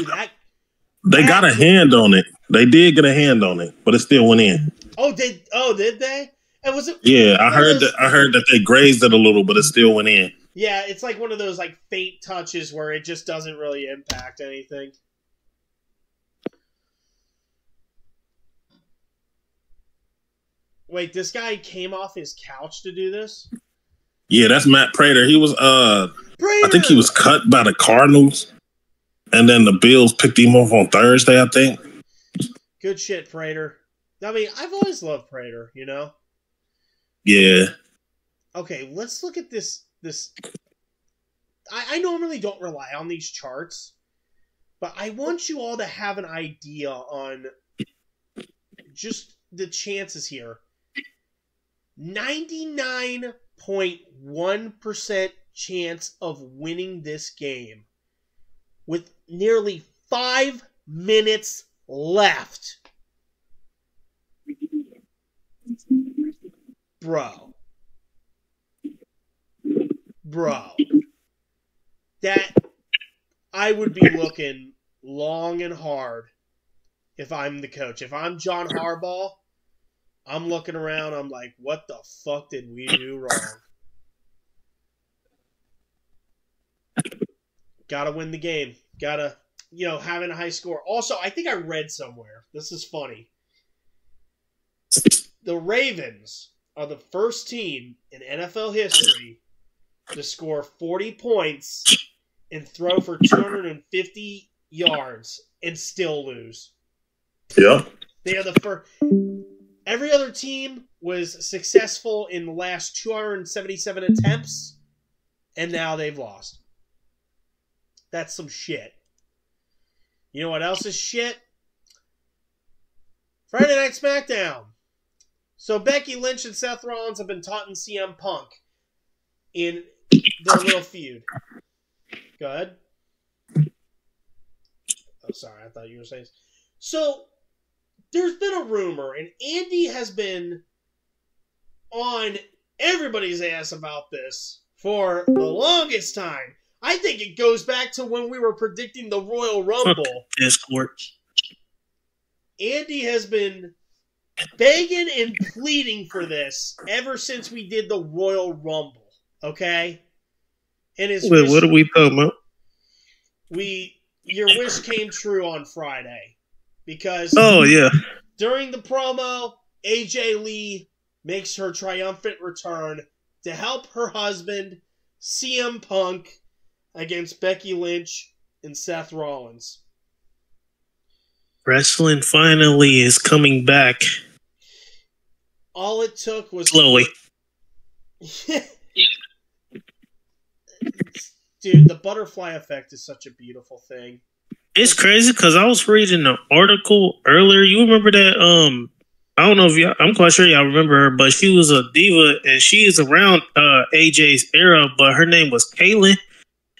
They got a hand on it. They did get a hand on it, but it still went in. Oh, did they? Yeah, I heard that they grazed it a little, but it still went in. Yeah, it's like one of those like faint touches where it just doesn't really impact anything. Wait, this guy came off his couch to do this? Yeah, that's Matt Prater. He was Prater! I think he was cut by the Cardinals, and then the Bills picked him up on Thursday, I think. Good shit, Prater. I mean, I've always loved Prater, you know? Yeah. Okay, let's look at this. I normally don't rely on these charts, but I want you all to have an idea on just the chances here. 99.1% chance of winning this game with nearly 5 minutes left. Bro. That I would be looking long and hard if I'm the coach. If I'm John Harbaugh, I'm looking around, I'm like, what the fuck did we do wrong? Gotta win the game. Gotta, having a high score. Also, I think I read somewhere, this is funny, the Ravens are the first team in NFL history to score 40 points and throw for 250 yards and still lose. Yeah. They are the first. Every other team was successful in the last 277 attempts, and now they've lost. That's some shit. You know what else is shit? Friday Night SmackDown. So Becky Lynch and Seth Rollins have been taunting CM Punk in their little feud. Go ahead. Oh, sorry. I thought you were saying... So, there's been a rumor, and Andy has been on everybody's ass about this for the longest time. I think it goes back to when we were predicting the Royal Rumble. Discord. Andy has been begging and pleading for this ever since we did the Royal Rumble. Okay? And his Wait, what are we talking about? Your wish came true on Friday. Because during the promo, AJ Lee makes her triumphant return to help her husband, CM Punk, against Becky Lynch and Seth Rollins. Wrestling finally is coming back. All it took was... Slowly. Dude, the butterfly effect is such a beautiful thing. It's crazy because I was reading an article earlier. You remember that? I don't know if I'm quite sure y'all remember her, but she was a diva and she is around AJ's era, but her name was Caitlyn.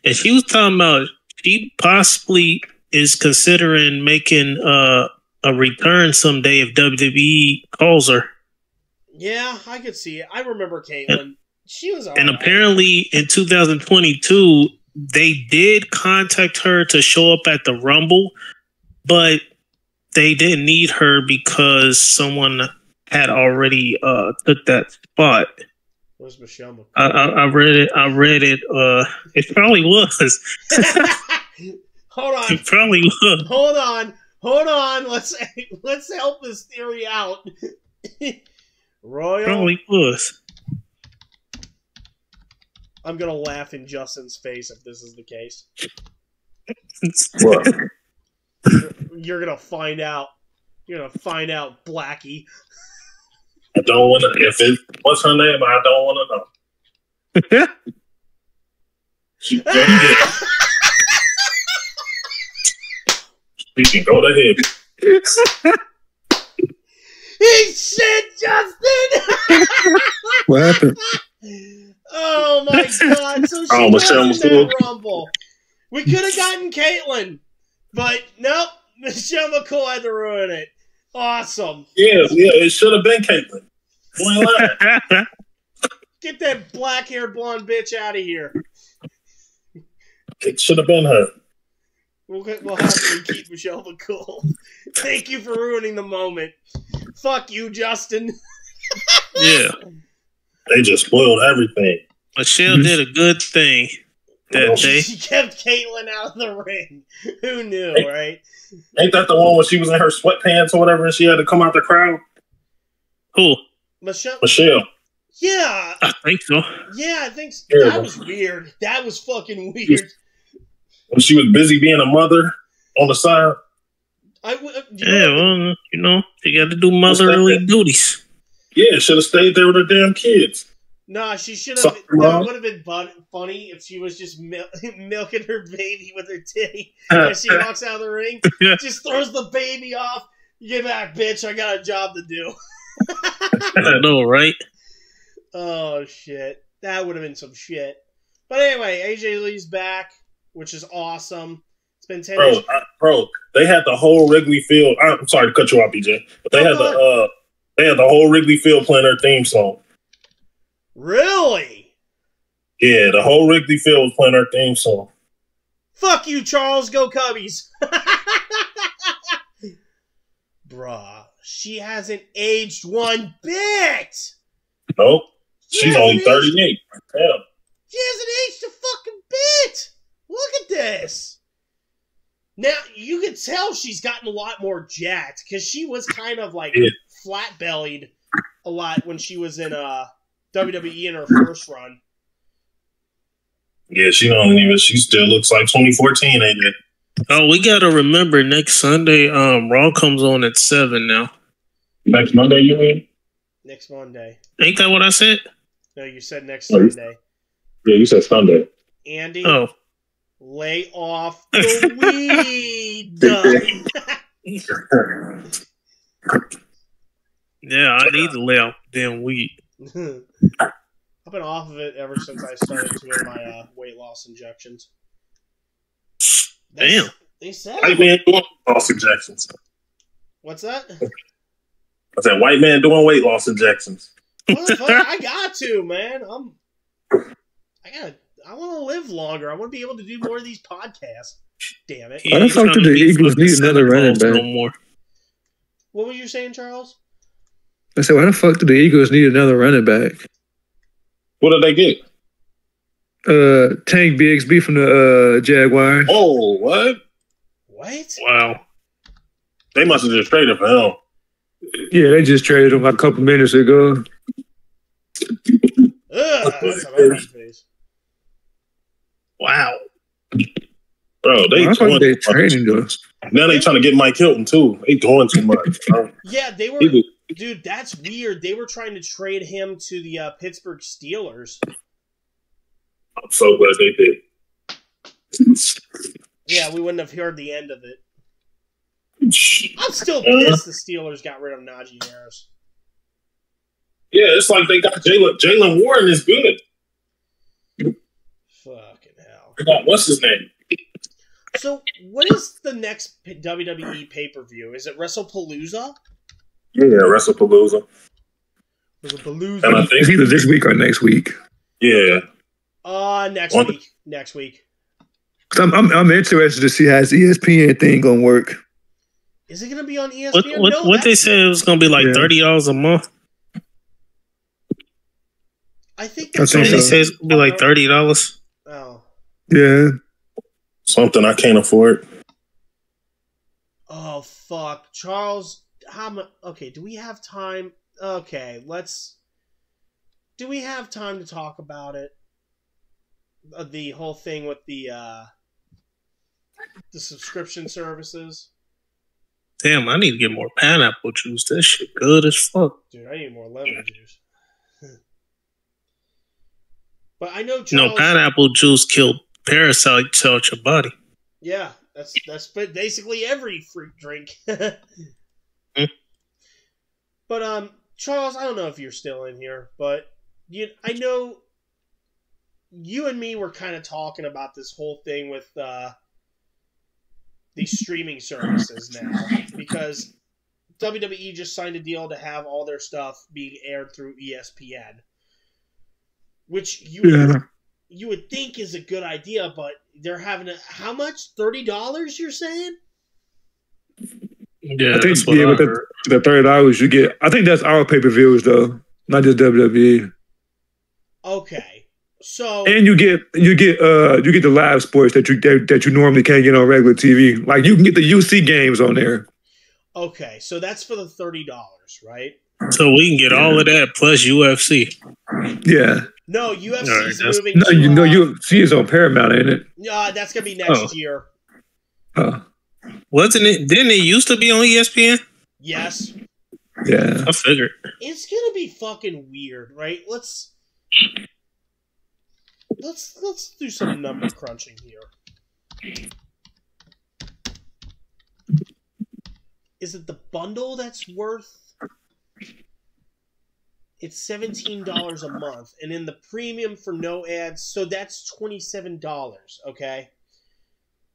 And she was talking about she possibly is considering making a return someday if WWE calls her. Yeah, I could see it. I remember Caitlyn. She was all and right. Apparently in 2022, they did contact her to show up at the Rumble, but they didn't need her because someone had already took that spot. Where's Michelle McCool? I read it. It probably was. Hold on. It probably was. Hold on. Let's help this theory out. Royal. Probably was. I'm gonna laugh in Justin's face if this is the case. What? You're gonna find out. You're gonna find out, Blackie. I don't want to. What's her name? I don't want to know. We can go to him. He said, Justin. What happened? Oh my God! So she was in that Rumble. We could have gotten Caitlyn, but nope. Michelle McCool had to ruin it. Awesome. Yeah, it should have been Caitlyn. Get that black-haired blonde bitch out of here. It should have been her. We'll happily keep Michelle McCool. Thank you for ruining the moment. Fuck you, Justin. Yeah. They just spoiled everything. Michelle did a good thing that day. She kept Caitlyn out of the ring. Who knew, right? Ain't that the one where she was in her sweatpants or whatever and she had to come out the crowd? Who? Michelle. Yeah. I think so. Yeah, I think so. Terrible. That was weird. That was fucking weird. When she was busy being a mother on the side. Well, you know, you got to do motherly duties. Yeah, should have stayed there with her damn kids. Nah, she should have. That would have been funny if she was just milking her baby with her titty as she walks out of the ring. Just throws the baby off. Get back, bitch. I got a job to do. I know, right? Oh, shit. That would have been some shit. But anyway, AJ Lee's back, which is awesome. It's been 10 years. Bro, they had the whole Wrigley Field. I'm sorry to cut you off, BJ. But they had the whole Wrigley Field playing their theme song. Really? Yeah, the whole Wrigley Field was playing their theme song. Fuck you, Charles. Go Cubbies. Bruh, she hasn't aged one bit. Nope. She's only 38. Damn. She hasn't aged a fucking bit. Look at this. Now, you can tell she's gotten a lot more jacked because she was kind of like flat-bellied a lot when she was in WWE in her first run. Yeah, she still looks like 2014, ain't it? Oh, we got to remember next Sunday, Raw comes on at 7 now. Next Monday, you mean? Next Monday. Ain't that what I said? No, you said next Sunday. Yeah, you said Sunday. Andy, lay off the weed. Yeah, I need to lay off damn weed. I've been off of it ever since I started doing my weight loss injections. Damn. They said white man doing weight loss injections. What's that? I said white man doing weight loss injections. I got to, man. I want to live longer. I want to be able to do more of these podcasts. Damn it. I thought the Eagles need another running back. No more. What were you saying, Charles? I said, why the fuck do the Eagles need another running back? What did they get? Tank Bigsby from the Jaguars. Oh, what? What? Wow. They must have just traded for him. Yeah, they just traded him a couple minutes ago. That's a bad face. Wow. Bro, they trading us. Now they trying to get Mike Hilton too. They doing too much. Yeah, they were. Dude, that's weird. They were trying to trade him to the Pittsburgh Steelers. I'm so glad they did. Yeah, we wouldn't have heard the end of it. I'm still pissed the Steelers got rid of Najee Harris. Yeah, it's like they got Jalen Warren is good. Fucking hell. They got, what's his name? So, what is the next WWE pay-per-view? Is it WrestlePalooza? Yeah, WrestlePalooza. WrestlePalooza. And I think it's either this week or next week. Yeah. Next week. I'm interested to see how this ESPN thing gonna work. Is it gonna be on ESPN? What they said it was gonna be like $30 a month. I think that's what they said it's gonna be like $30. Oh. Yeah. Something I can't afford. Oh fuck, Charles. Okay, do we have time? Okay, do we have time to talk about it? The whole thing with the subscription services. Damn, I need to get more pineapple juice. That shit good as fuck. Dude, I need more lemon juice. But I know Charles... pineapple juice killed parasites out your body. Yeah, that's basically every fruit drink. But Charles, I don't know if you're still in here, but I know you and me were kind of talking about this whole thing with these streaming services now, because WWE just signed a deal to have all their stuff being aired through ESPN, which you would think is a good idea, but they're having how much? $30? You're saying? Yeah, I think with the $30 you get. I think that's our pay-per-views though. not just WWE. Okay, so And you get the live sports that you normally can't get on regular TV. Like you can get the UC games on there. okay, so that's for the $30, right? So we can get all of that plus UFC. Yeah. No, UFC is Alright, moving No, to. UFC is on Paramount, ain't it? That's gonna be next year. Oh. Wasn't it? Didn't it used to be on ESPN? Yes. Yeah. I figured. It's gonna be fucking weird, right? Let's do some number crunching here. Is it the bundle that's worth? It's $17 a month, and in the premium for no ads, so that's $27. Okay,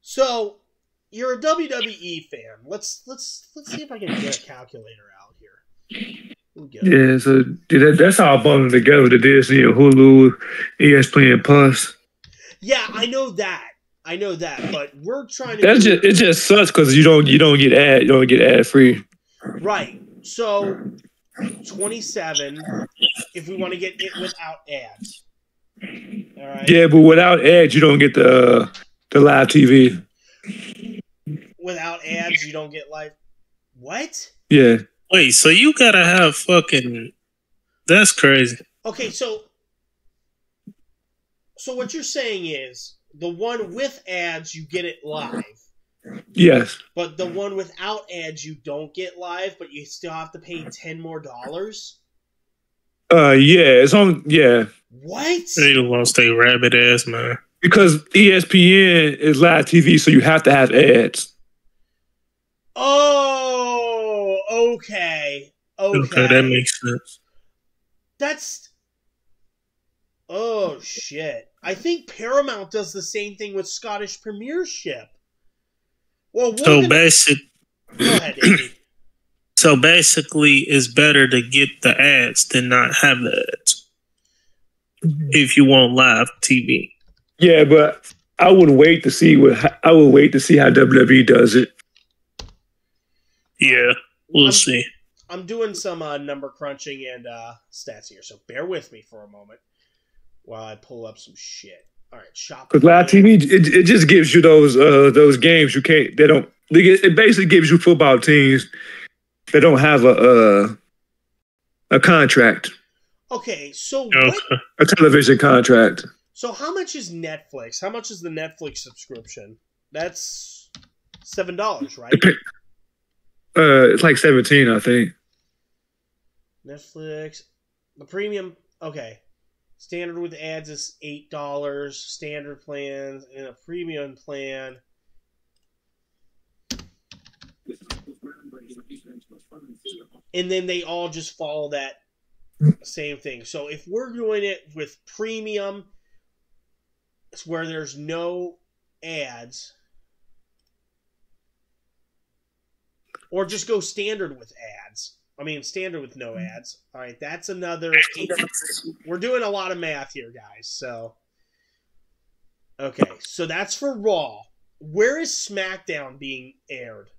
so you're a WWE fan. Let's see if I can get a calculator out here. Yeah, so that's all bundled together. The Disney, Hulu, ESPN Plus. Yeah, I know that, but we're trying to. It just sucks because you don't get ad free. Right. So 27 if we want to get it without ads. All right. Yeah, but without ads, you don't get the live TV. Without ads, you don't get live. What? Yeah. Wait, so you gotta have fucking. That's crazy. Okay, so what you're saying is the one with ads, you get it live. Yes. But the one without ads, you don't get live, but you still have to pay $10 more. Yeah, it's on. Yeah. What? They lost their rabbit ass, man. Because ESPN is live TV, so you have to have ads. Oh, okay. Okay, that makes sense. That's. Oh, shit. I think Paramount does the same thing with Scottish Premiership. Well, So go ahead, Andy. So basically, it's better to get the ads than not have the ads if you want live TV. Yeah, but I would wait to see how WWE does it. Yeah, we'll see. I'm doing some number crunching and stats here, so bear with me for a moment while I pull up some shit. All right, shop. Because live TV, it just gives you those games you can't. They don't. It basically gives you football teams that don't have a contract. Okay, so a television contract. So how much is Netflix? How much is the Netflix subscription? That's $7, right? It's like 17, I think. Netflix, the premium. Okay, standard with ads is $8. Standard plans and a premium plan. And then they all just follow that same thing. So if we're doing it with premium, it's where there's no ads, or just go standard with ads. I mean, standard with no ads. All right, that's another. We're doing a lot of math here, guys. So, okay, so that's for Raw. Where is SmackDown being aired?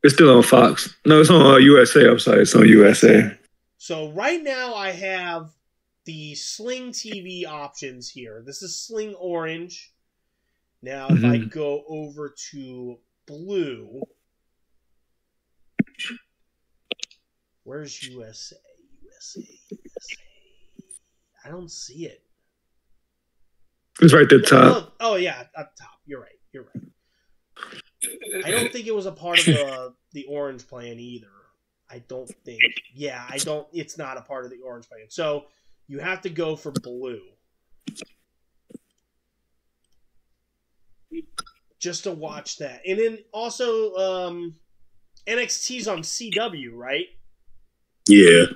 It's still on Fox. No, it's on USA. I'm sorry, it's on USA. So right now I have the Sling TV options here. This is Sling Orange. Now, if I go over to Blue, where's USA? USA. I don't see it. It's right there top. Oh yeah, up top. You're right. I don't think it was a part of the Orange plan either. I don't think. Yeah, I don't. It's not a part of the Orange plan. So you have to go for Blue. Just to watch that. And then also NXT's on CW, right? Yeah.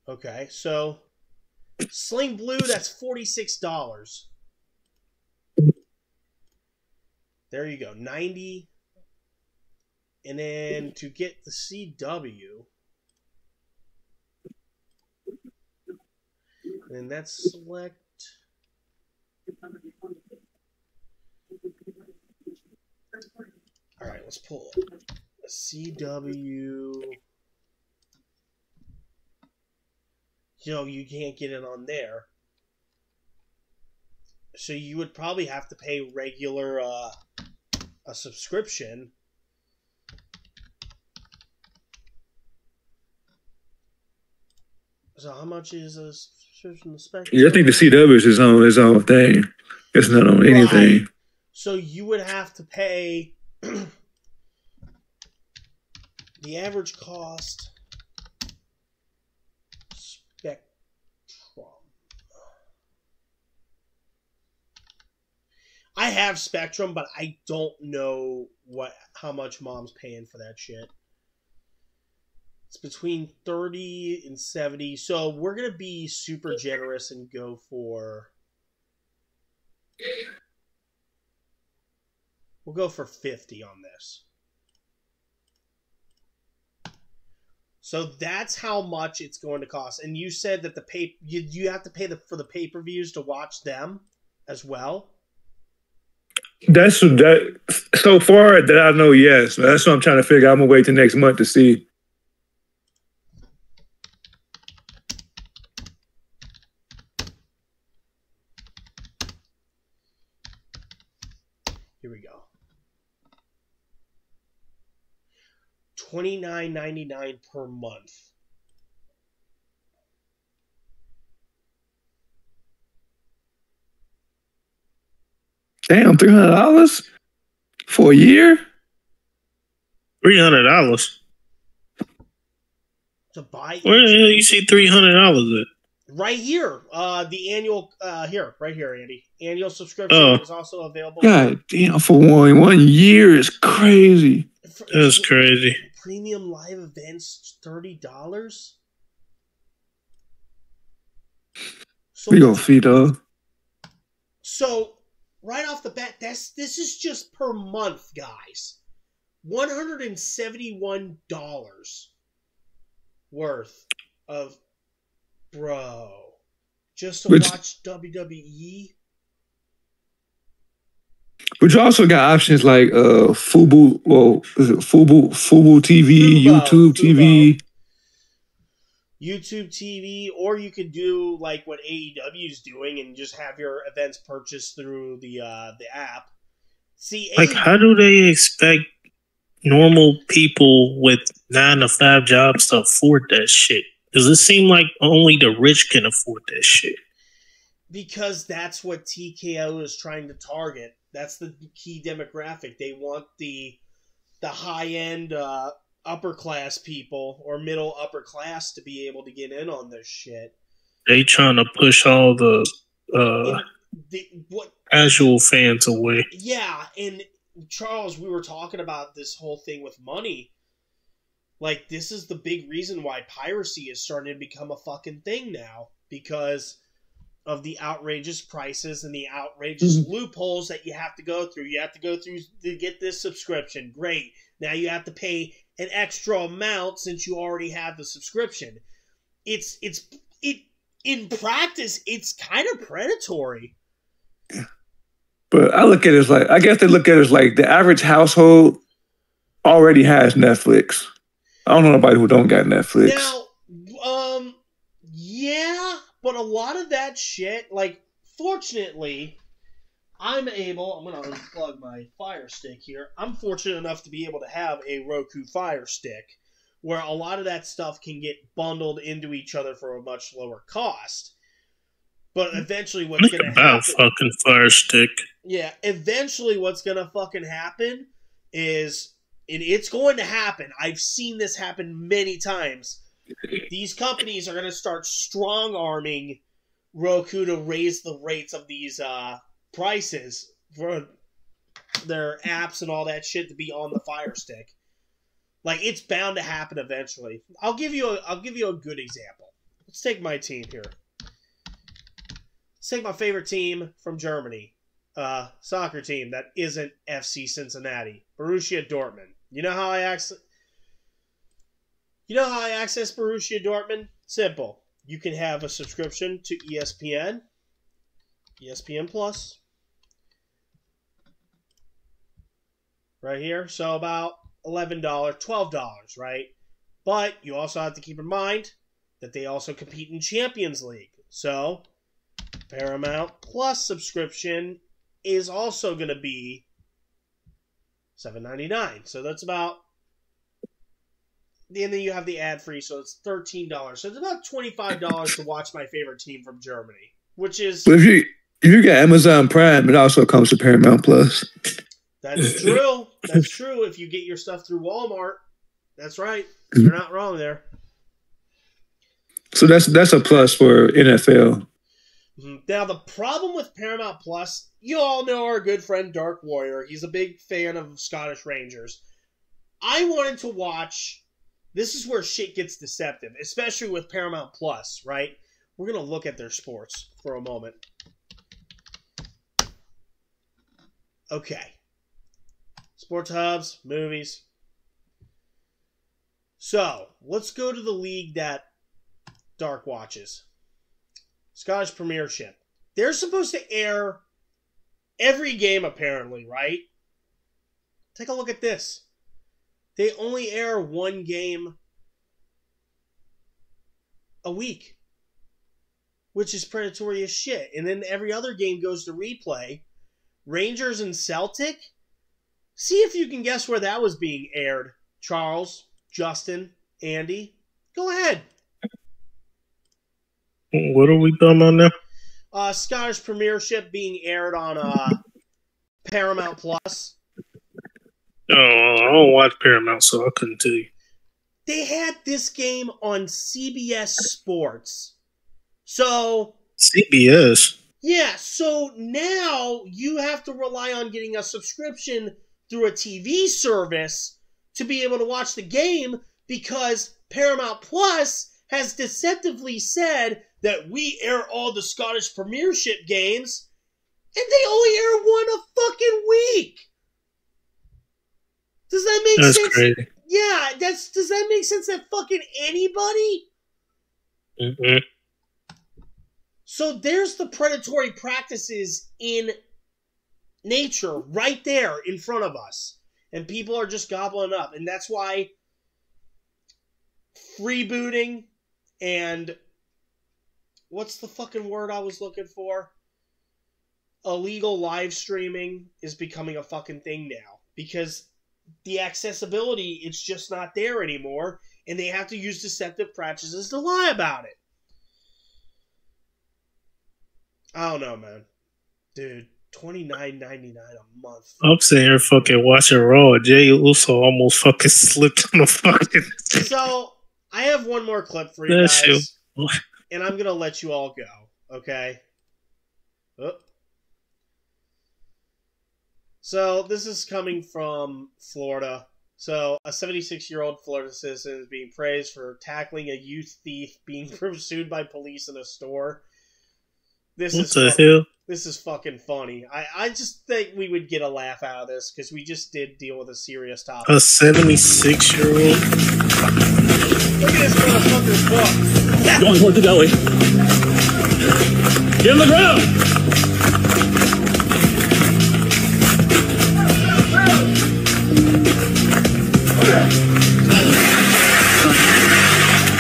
Okay, so Sling Blue, that's $46. There you go, 90. And then to get the CW, and that's select. All right, let's pull a CW. you can't get it on there. So you would probably have to pay regular a subscription. So how much is a subscription to Spectrum? Yeah, I think the CW is his own thing. It's not on anything. Right. So you would have to pay the average cost. Spectrum. I have Spectrum, but I don't know how much Mom's paying for that shit. It's between 30 and 70. So we're going to be super generous and go for... We'll go for 50 on this. So that's how much it's going to cost. And you said that you have to pay for the pay-per-views to watch them as well? That's that. So far that I know, yes. That's what I'm trying to figure out. I'm going to wait till next month to see. Here we go. $29.99 per month. Damn, $300 for a year? $300 to buy. Where the hell you see $300 at? Right here. The annual right here, Andy. Annual subscription is also available. God damn, for one year is crazy. That's crazy. Premium live events, $30. So We gonna feed up. So right off the bat, this is just per month, guys. $171 worth of just to watch WWE. But you also got options like Fubu, Fubu TV, YouTube TV. YouTube TV, or you could do like what AEW is doing and just have your events purchased through the app. See, like how do they expect normal people with 9-to-5 jobs to afford that shit? Does it seem like only the rich can afford that shit? Because that's what TKO is trying to target. That's the key demographic. They want the high-end upper class people or middle upper class to be able to get in on this shit. They trying to push all the casual fans away. Yeah, and Charles, we were talking about this whole thing with money. Like, this is the big reason why piracy is starting to become a fucking thing now, because of the outrageous prices and the outrageous loopholes that you have to go through. You have to go through to get this subscription. Great. Now you have to pay an extra amount since you already have the subscription. In practice, it's kind of predatory. But I look at it as like, I guess they look at it as like the average household already has Netflix. I don't know nobody who don't got Netflix. Now, yeah, but a lot of that shit, like, fortunately, I'm going to unplug my Fire Stick here. I'm fortunate enough to be able to have a Roku Fire Stick, where a lot of that stuff can get bundled into each other for a much lower cost. But eventually what's going to happen... fucking Fire Stick. Yeah, eventually what's going to fucking happen is... And it's going to happen. I've seen this happen many times. These companies are going to start strong-arming Roku to raise the rates of these prices for their apps and all that shit to be on the Fire Stick. Like, it's bound to happen eventually. I'll give you a good example. Let's take my team here. Let's take my favorite team from Germany. Soccer team that isn't FC Cincinnati. Borussia Dortmund. You know how I access Borussia Dortmund? Simple. You can have a subscription to ESPN, ESPN Plus, right here. So about $11, $12, right? But you also have to keep in mind that they also compete in Champions League. So, Paramount Plus subscription is also going to be $7.99. So that's about... And then you have the ad-free, so it's $13. So it's about $25 to watch my favorite team from Germany, which is... But if you get Amazon Prime, it also comes to Paramount Plus. That's true. That's true. If you get your stuff through Walmart, that's right. You're not wrong there. So that's a plus for NFL. Now, the problem with Paramount Plus, you all know our good friend Dark Warrior. He's a big fan of Scottish Rangers. I wanted to watch... This is where shit gets deceptive, especially with Paramount Plus, right? We're going to look at their sports for a moment. Okay. Sports hubs, movies. So, let's go to the league that Dark watches. Scottish Premiership. They're supposed to air every game, apparently, right? Take a look at this. They only air one game a week, which is predatory as shit. And then every other game goes to replay. Rangers and Celtic? See if you can guess where that was being aired. Charles, Justin, Andy, go ahead. What are we talking about now? Scottish Premiership being aired on Paramount Plus. Oh, I don't watch Paramount, so I couldn't tell you. They had this game on CBS Sports. So... CBS? Yeah, so now you have to rely on getting a subscription through a TV service to be able to watch the game because Paramount Plus has deceptively said that we air all the Scottish Premiership games, and they only air one a fucking week. Does that make sense? That's crazy. Yeah, does that make sense to fucking anybody? Mm-hmm. So there's the predatory practices in nature right there in front of us. And people are just gobbling up. And that's why freebooting and what's the fucking word I was looking for? Illegal live streaming is becoming a fucking thing now. Because the accessibility, it's just not there anymore. And they have to use deceptive practices to lie about it. I don't know, man. Dude, $29.99 a month. I'm sitting here fucking watching Raw. Jay Uso almost fucking slipped on the fucking... So, I have one more clip for you That's guys. you. And I'm going to let you all go, okay? Oh. So, this is coming from Florida. So, a 76-year-old Florida citizen is being praised for tackling a youth thief being pursued by police in a store. This is fucking funny. I just think we would get a laugh out of this because we just did deal with a serious topic. A 76-year-old? Look at this motherfucker's book. Going toward the deli. Get on the ground!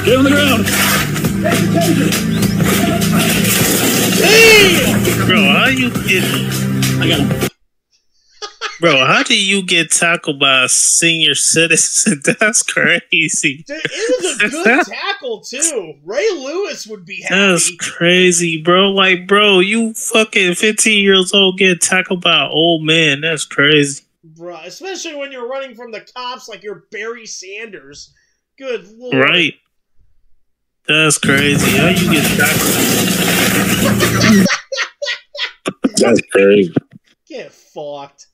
Get on the ground! Bro, how you get... I got him. Bro, how do you get tackled by a senior citizen? That's crazy. Dude, it was a good tackle, too. Ray Lewis would be happy. That's crazy, bro. Like, bro, you fucking 15 years old get tackled by an old man. That's crazy. Bro, especially when you're running from the cops like you're Barry Sanders. Good lord. Right. That's crazy. How you get tackled? That's crazy. Get fucked.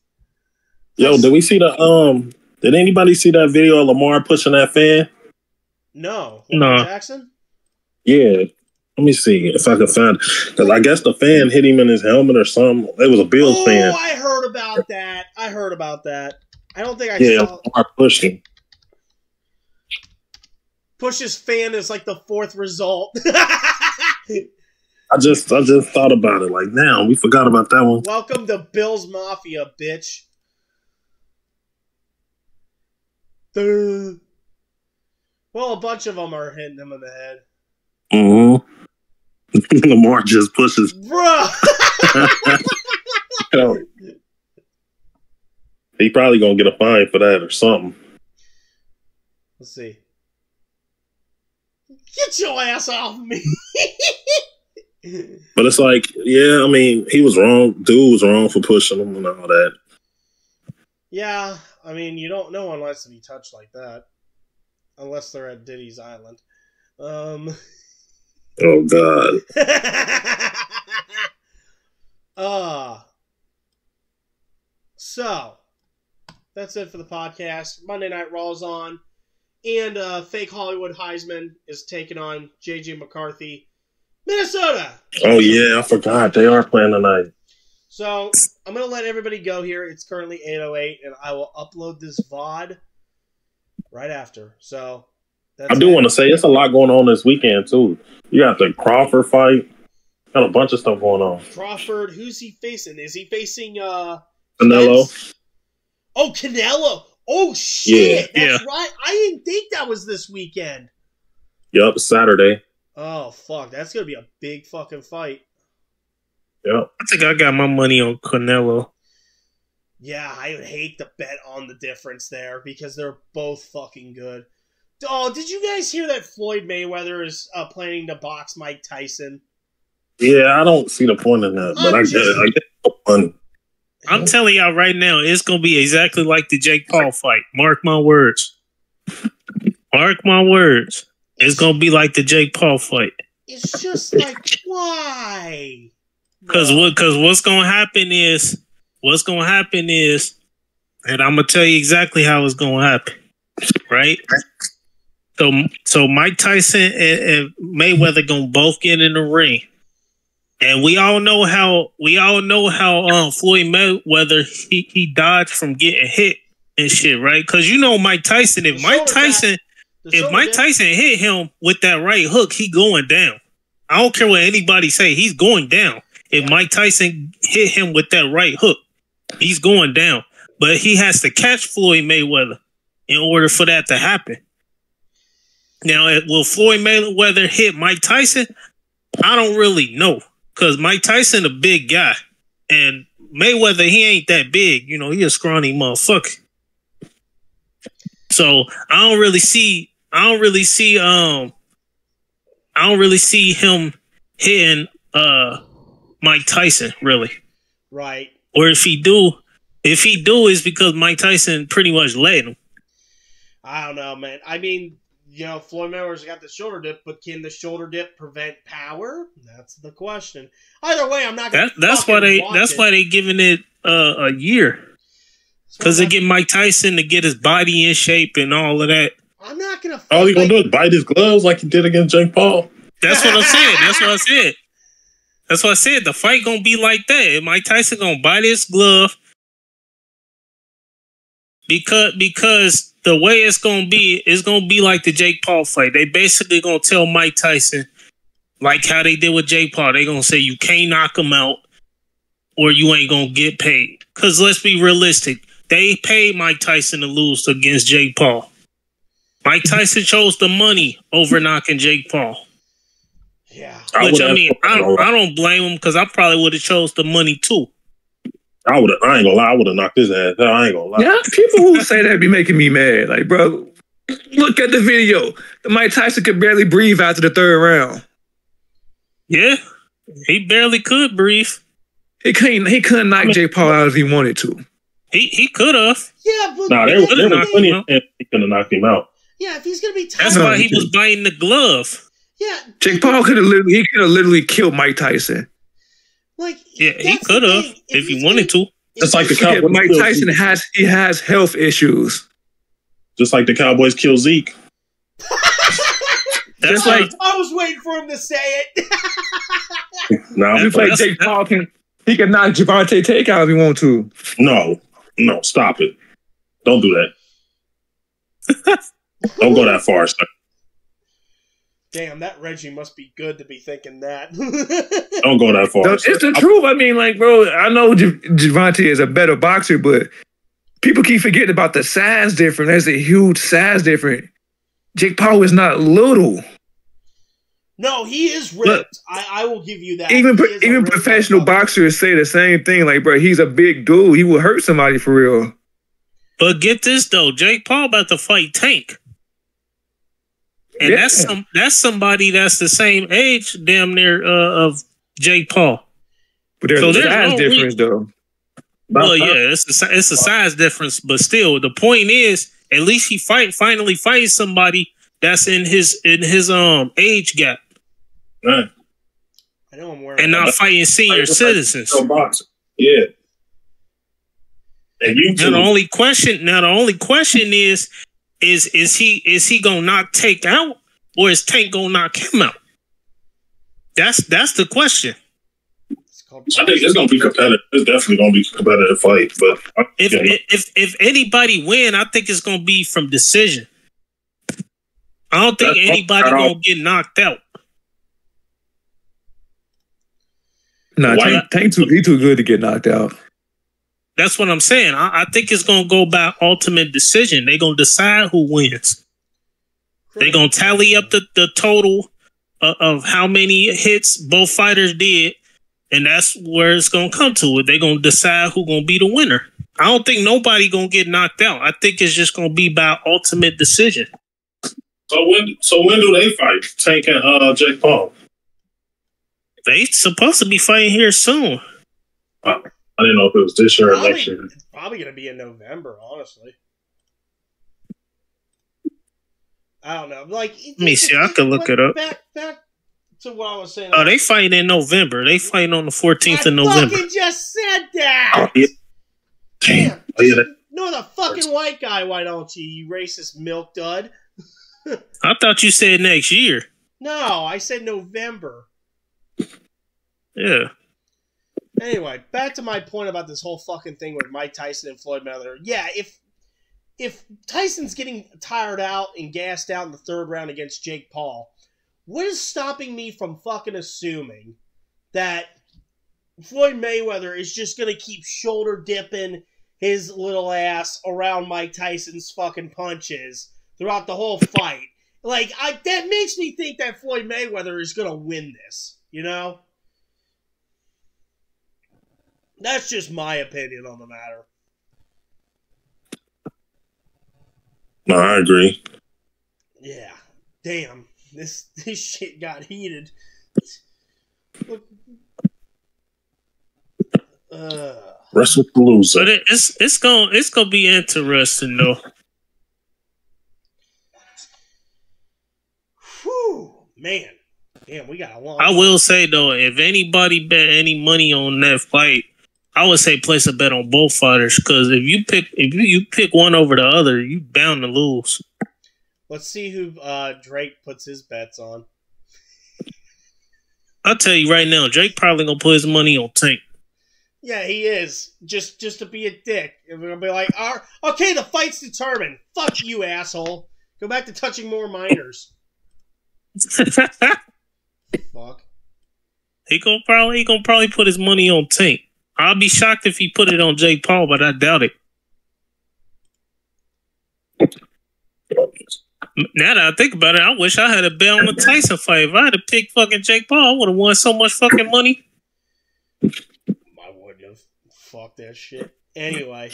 Yo, did we see the did anybody see that video of Lamar pushing that fan? No. No. Jackson? Yeah. Let me see if I can find it. Because I guess the fan hit him in his helmet or something. It was a Bills fan. Oh, I heard about that. I don't think I saw... Lamar pushed him. Push's fan is like the fourth result. I just thought about it. Like, now we forgot about that one. Welcome to Bills Mafia, bitch. Well, a bunch of them are hitting him in the head. Mm-hmm. Lamar just pushes. Bruh! He probably gonna get a fine for that or something. Let's see. Get your ass off me! But it's like, yeah, I mean, he was wrong. Dude was wrong for pushing him and all that. Yeah, I mean, you don't know unless he touched like that. Unless they're at Diddy's Island. Oh, God. So, that's it for the podcast. Monday Night Raw's on. And Fake Hollywood Heisman is taking on J.J. McCarthy. Minnesota! Oh, yeah, I forgot. They are playing tonight. So, I'm going to let everybody go here. It's currently 8:08, and I will upload this VOD right after. So, I do want to say, it's a lot going on this weekend, too. You got the Crawford fight. Got a bunch of stuff going on. Crawford, who's he facing? Is he facing Canelo? Spence? Oh, Canelo! Oh, shit! Yeah. That's right. I didn't think that was this weekend. Yep, Saturday. Oh, fuck. That's going to be a big fucking fight. Yep. I think I got my money on Canelo. Yeah, I would hate to bet on the difference there because they're both fucking good. Oh, did you guys hear that Floyd Mayweather is planning to box Mike Tyson? Yeah, I don't see the point in that, but I get the fun. I'm telling y'all right now, it's going to be exactly like the Jake Paul fight. Mark my words. Mark my words. It's going to be like the Jake Paul fight. It's just like, why? Because what's going to happen is, and I'm going to tell you exactly how it's going to happen, right? So Mike Tyson and Mayweather going to both get in the ring. And we all know how Floyd Mayweather he dodged from getting hit and shit, right? Because you know Mike Tyson, if Mike Tyson hit him with that right hook, he going down. I don't care what anybody say, he's going down. If Mike Tyson hit him with that right hook, he's going down. But he has to catch Floyd Mayweather in order for that to happen. Now, will Floyd Mayweather hit Mike Tyson? I don't really know. Because Mike Tyson a big guy. And Mayweather, he ain't that big. You know, he a scrawny motherfucker. So I don't really see him hitting Mike Tyson, really. Right. Or if he do, it's because Mike Tyson pretty much let him. I don't know, man. I mean, you know, Floyd Mayweather's got the shoulder dip, but can the shoulder dip prevent power? That's the question. Either way, I'm not going to. That's why they giving it a year, because they get Mike Tyson to get his body in shape and all of that. I'm not going to. All he gonna do is bite his gloves like he did against Jake Paul. That's what I said. That's what I said. The fight gonna be like that. Mike Tyson gonna bite his glove because the way it's gonna be like the Jake Paul fight. They basically gonna tell Mike Tyson, like how they did with Jake Paul, they gonna say you can't knock him out or you ain't gonna get paid. Because let's be realistic, they paid Mike Tyson to lose against Jake Paul. Mike Tyson chose the money over knocking Jake Paul. Yeah. Which I mean, I don't blame him because I probably would have chose the money too. I ain't gonna lie, I would have knocked his ass. I ain't gonna lie. Yeah, people who say that be making me mad. Like, bro, look at the video. Mike Tyson could barely breathe after the third round. Yeah, he barely could breathe. He couldn't knock Jake Paul out if he wanted to. He could have. Yeah, but there was plenty of times he could have knocked him out. Yeah, if he's gonna be that's why he was biting the glove. Yeah, Jake Paul could have literally killed Mike Tyson. Like, yeah, he could have if he wanted to. Just like the Cowboys. Mike Tyson has health issues. Just like the Cowboys kill Zeke. That's like I was waiting for him to say it. Just like Jake Paul can knock Javante Takeout if he want to. No, stop it. Don't do that. Don't go that far, sir. Damn, that Reggie must be good to be thinking that. Don't go that far. It's the truth. I mean, like, bro, I know Javante is a better boxer, but people keep forgetting about the size difference. There's a huge size difference. Jake Paul is not little. No, he is ripped. I will give you that. Even professional boxers say the same thing. Like, bro, he's a big dude. He will hurt somebody for real. But get this though, Jake Paul about to fight Tank, and that's somebody that's the same age, damn near, of Jake Paul. But there's a size difference, though. Well, yeah, it's a size difference, but still, the point is, at least he finally fights somebody that's in his age gap. Right. I know I'm wearing and not fighting senior citizens. Yeah. And you now the only question is he gonna knock Tank out, or is Tank gonna knock him out? That's the question. I think it's gonna be competitive. It's definitely gonna be a competitive fight. But if anybody win, I think it's gonna be from decision. I don't think anybody gonna get knocked out. No, Tank too good to get knocked out. That's what I'm saying. I think it's gonna go by ultimate decision. They're gonna decide who wins. They're gonna tally up the total of how many hits both fighters did, and that's where it's gonna come to it. They're gonna decide who's gonna be the winner. I don't think nobody gonna get knocked out. I think it's just gonna be by ultimate decision. So when do they fight? Tank and Jake Paul? They supposed to be fighting here soon. I didn't know if it was this year or next year. It's probably gonna be in November, honestly. I don't know. Like, let me see. I can look it up. Back to what I was saying. Oh, they fighting in November. They fighting on the 14th of November. I fucking just said that. Oh, yeah. Damn. No, the fucking white guy. Why don't you racist milk dud? I thought you said next year. No, I said November. Yeah. Anyway, back to my point about this whole fucking thing with Mike Tyson and Floyd Mayweather. Yeah, if Tyson's getting tired out and gassed out in the third round against Jake Paul, what is stopping me from fucking assuming that Floyd Mayweather is just going to keep shoulder dipping his little ass around Mike Tyson's fucking punches throughout the whole fight? Like, that makes me think that Floyd Mayweather is going to win this, you know? That's just my opinion on the matter. No, I agree. Yeah. Damn. This shit got heated. WrestlePalooza. But it's gonna be interesting though. Whew, man. Damn, we got a long. I will say though, if anybody bet any money on that fight, I would say place a bet on both fighters, because if you pick one over the other, you bound to lose. Let's see who Drake puts his bets on. I'll tell you right now, Drake probably gonna put his money on Tank. Yeah, he is. Just to be a dick. And we're gonna be like, okay, the fight's determined. Fuck you, asshole. Go back to touching more minors. Fuck. He gonna probably put his money on Tank. I'll be shocked if he put it on Jake Paul, but I doubt it. Now that I think about it, I wish I had a bet on the Tyson fight. If I had to pick fucking Jake Paul, I would have won so much fucking money. I wouldn't have. Fuck that shit. Anyway,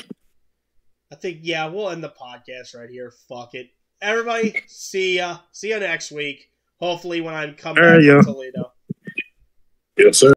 I think, yeah, we'll end the podcast right here. Fuck it. Everybody, see ya. See ya next week. Hopefully when I'm coming back to Toledo. Yes, sir.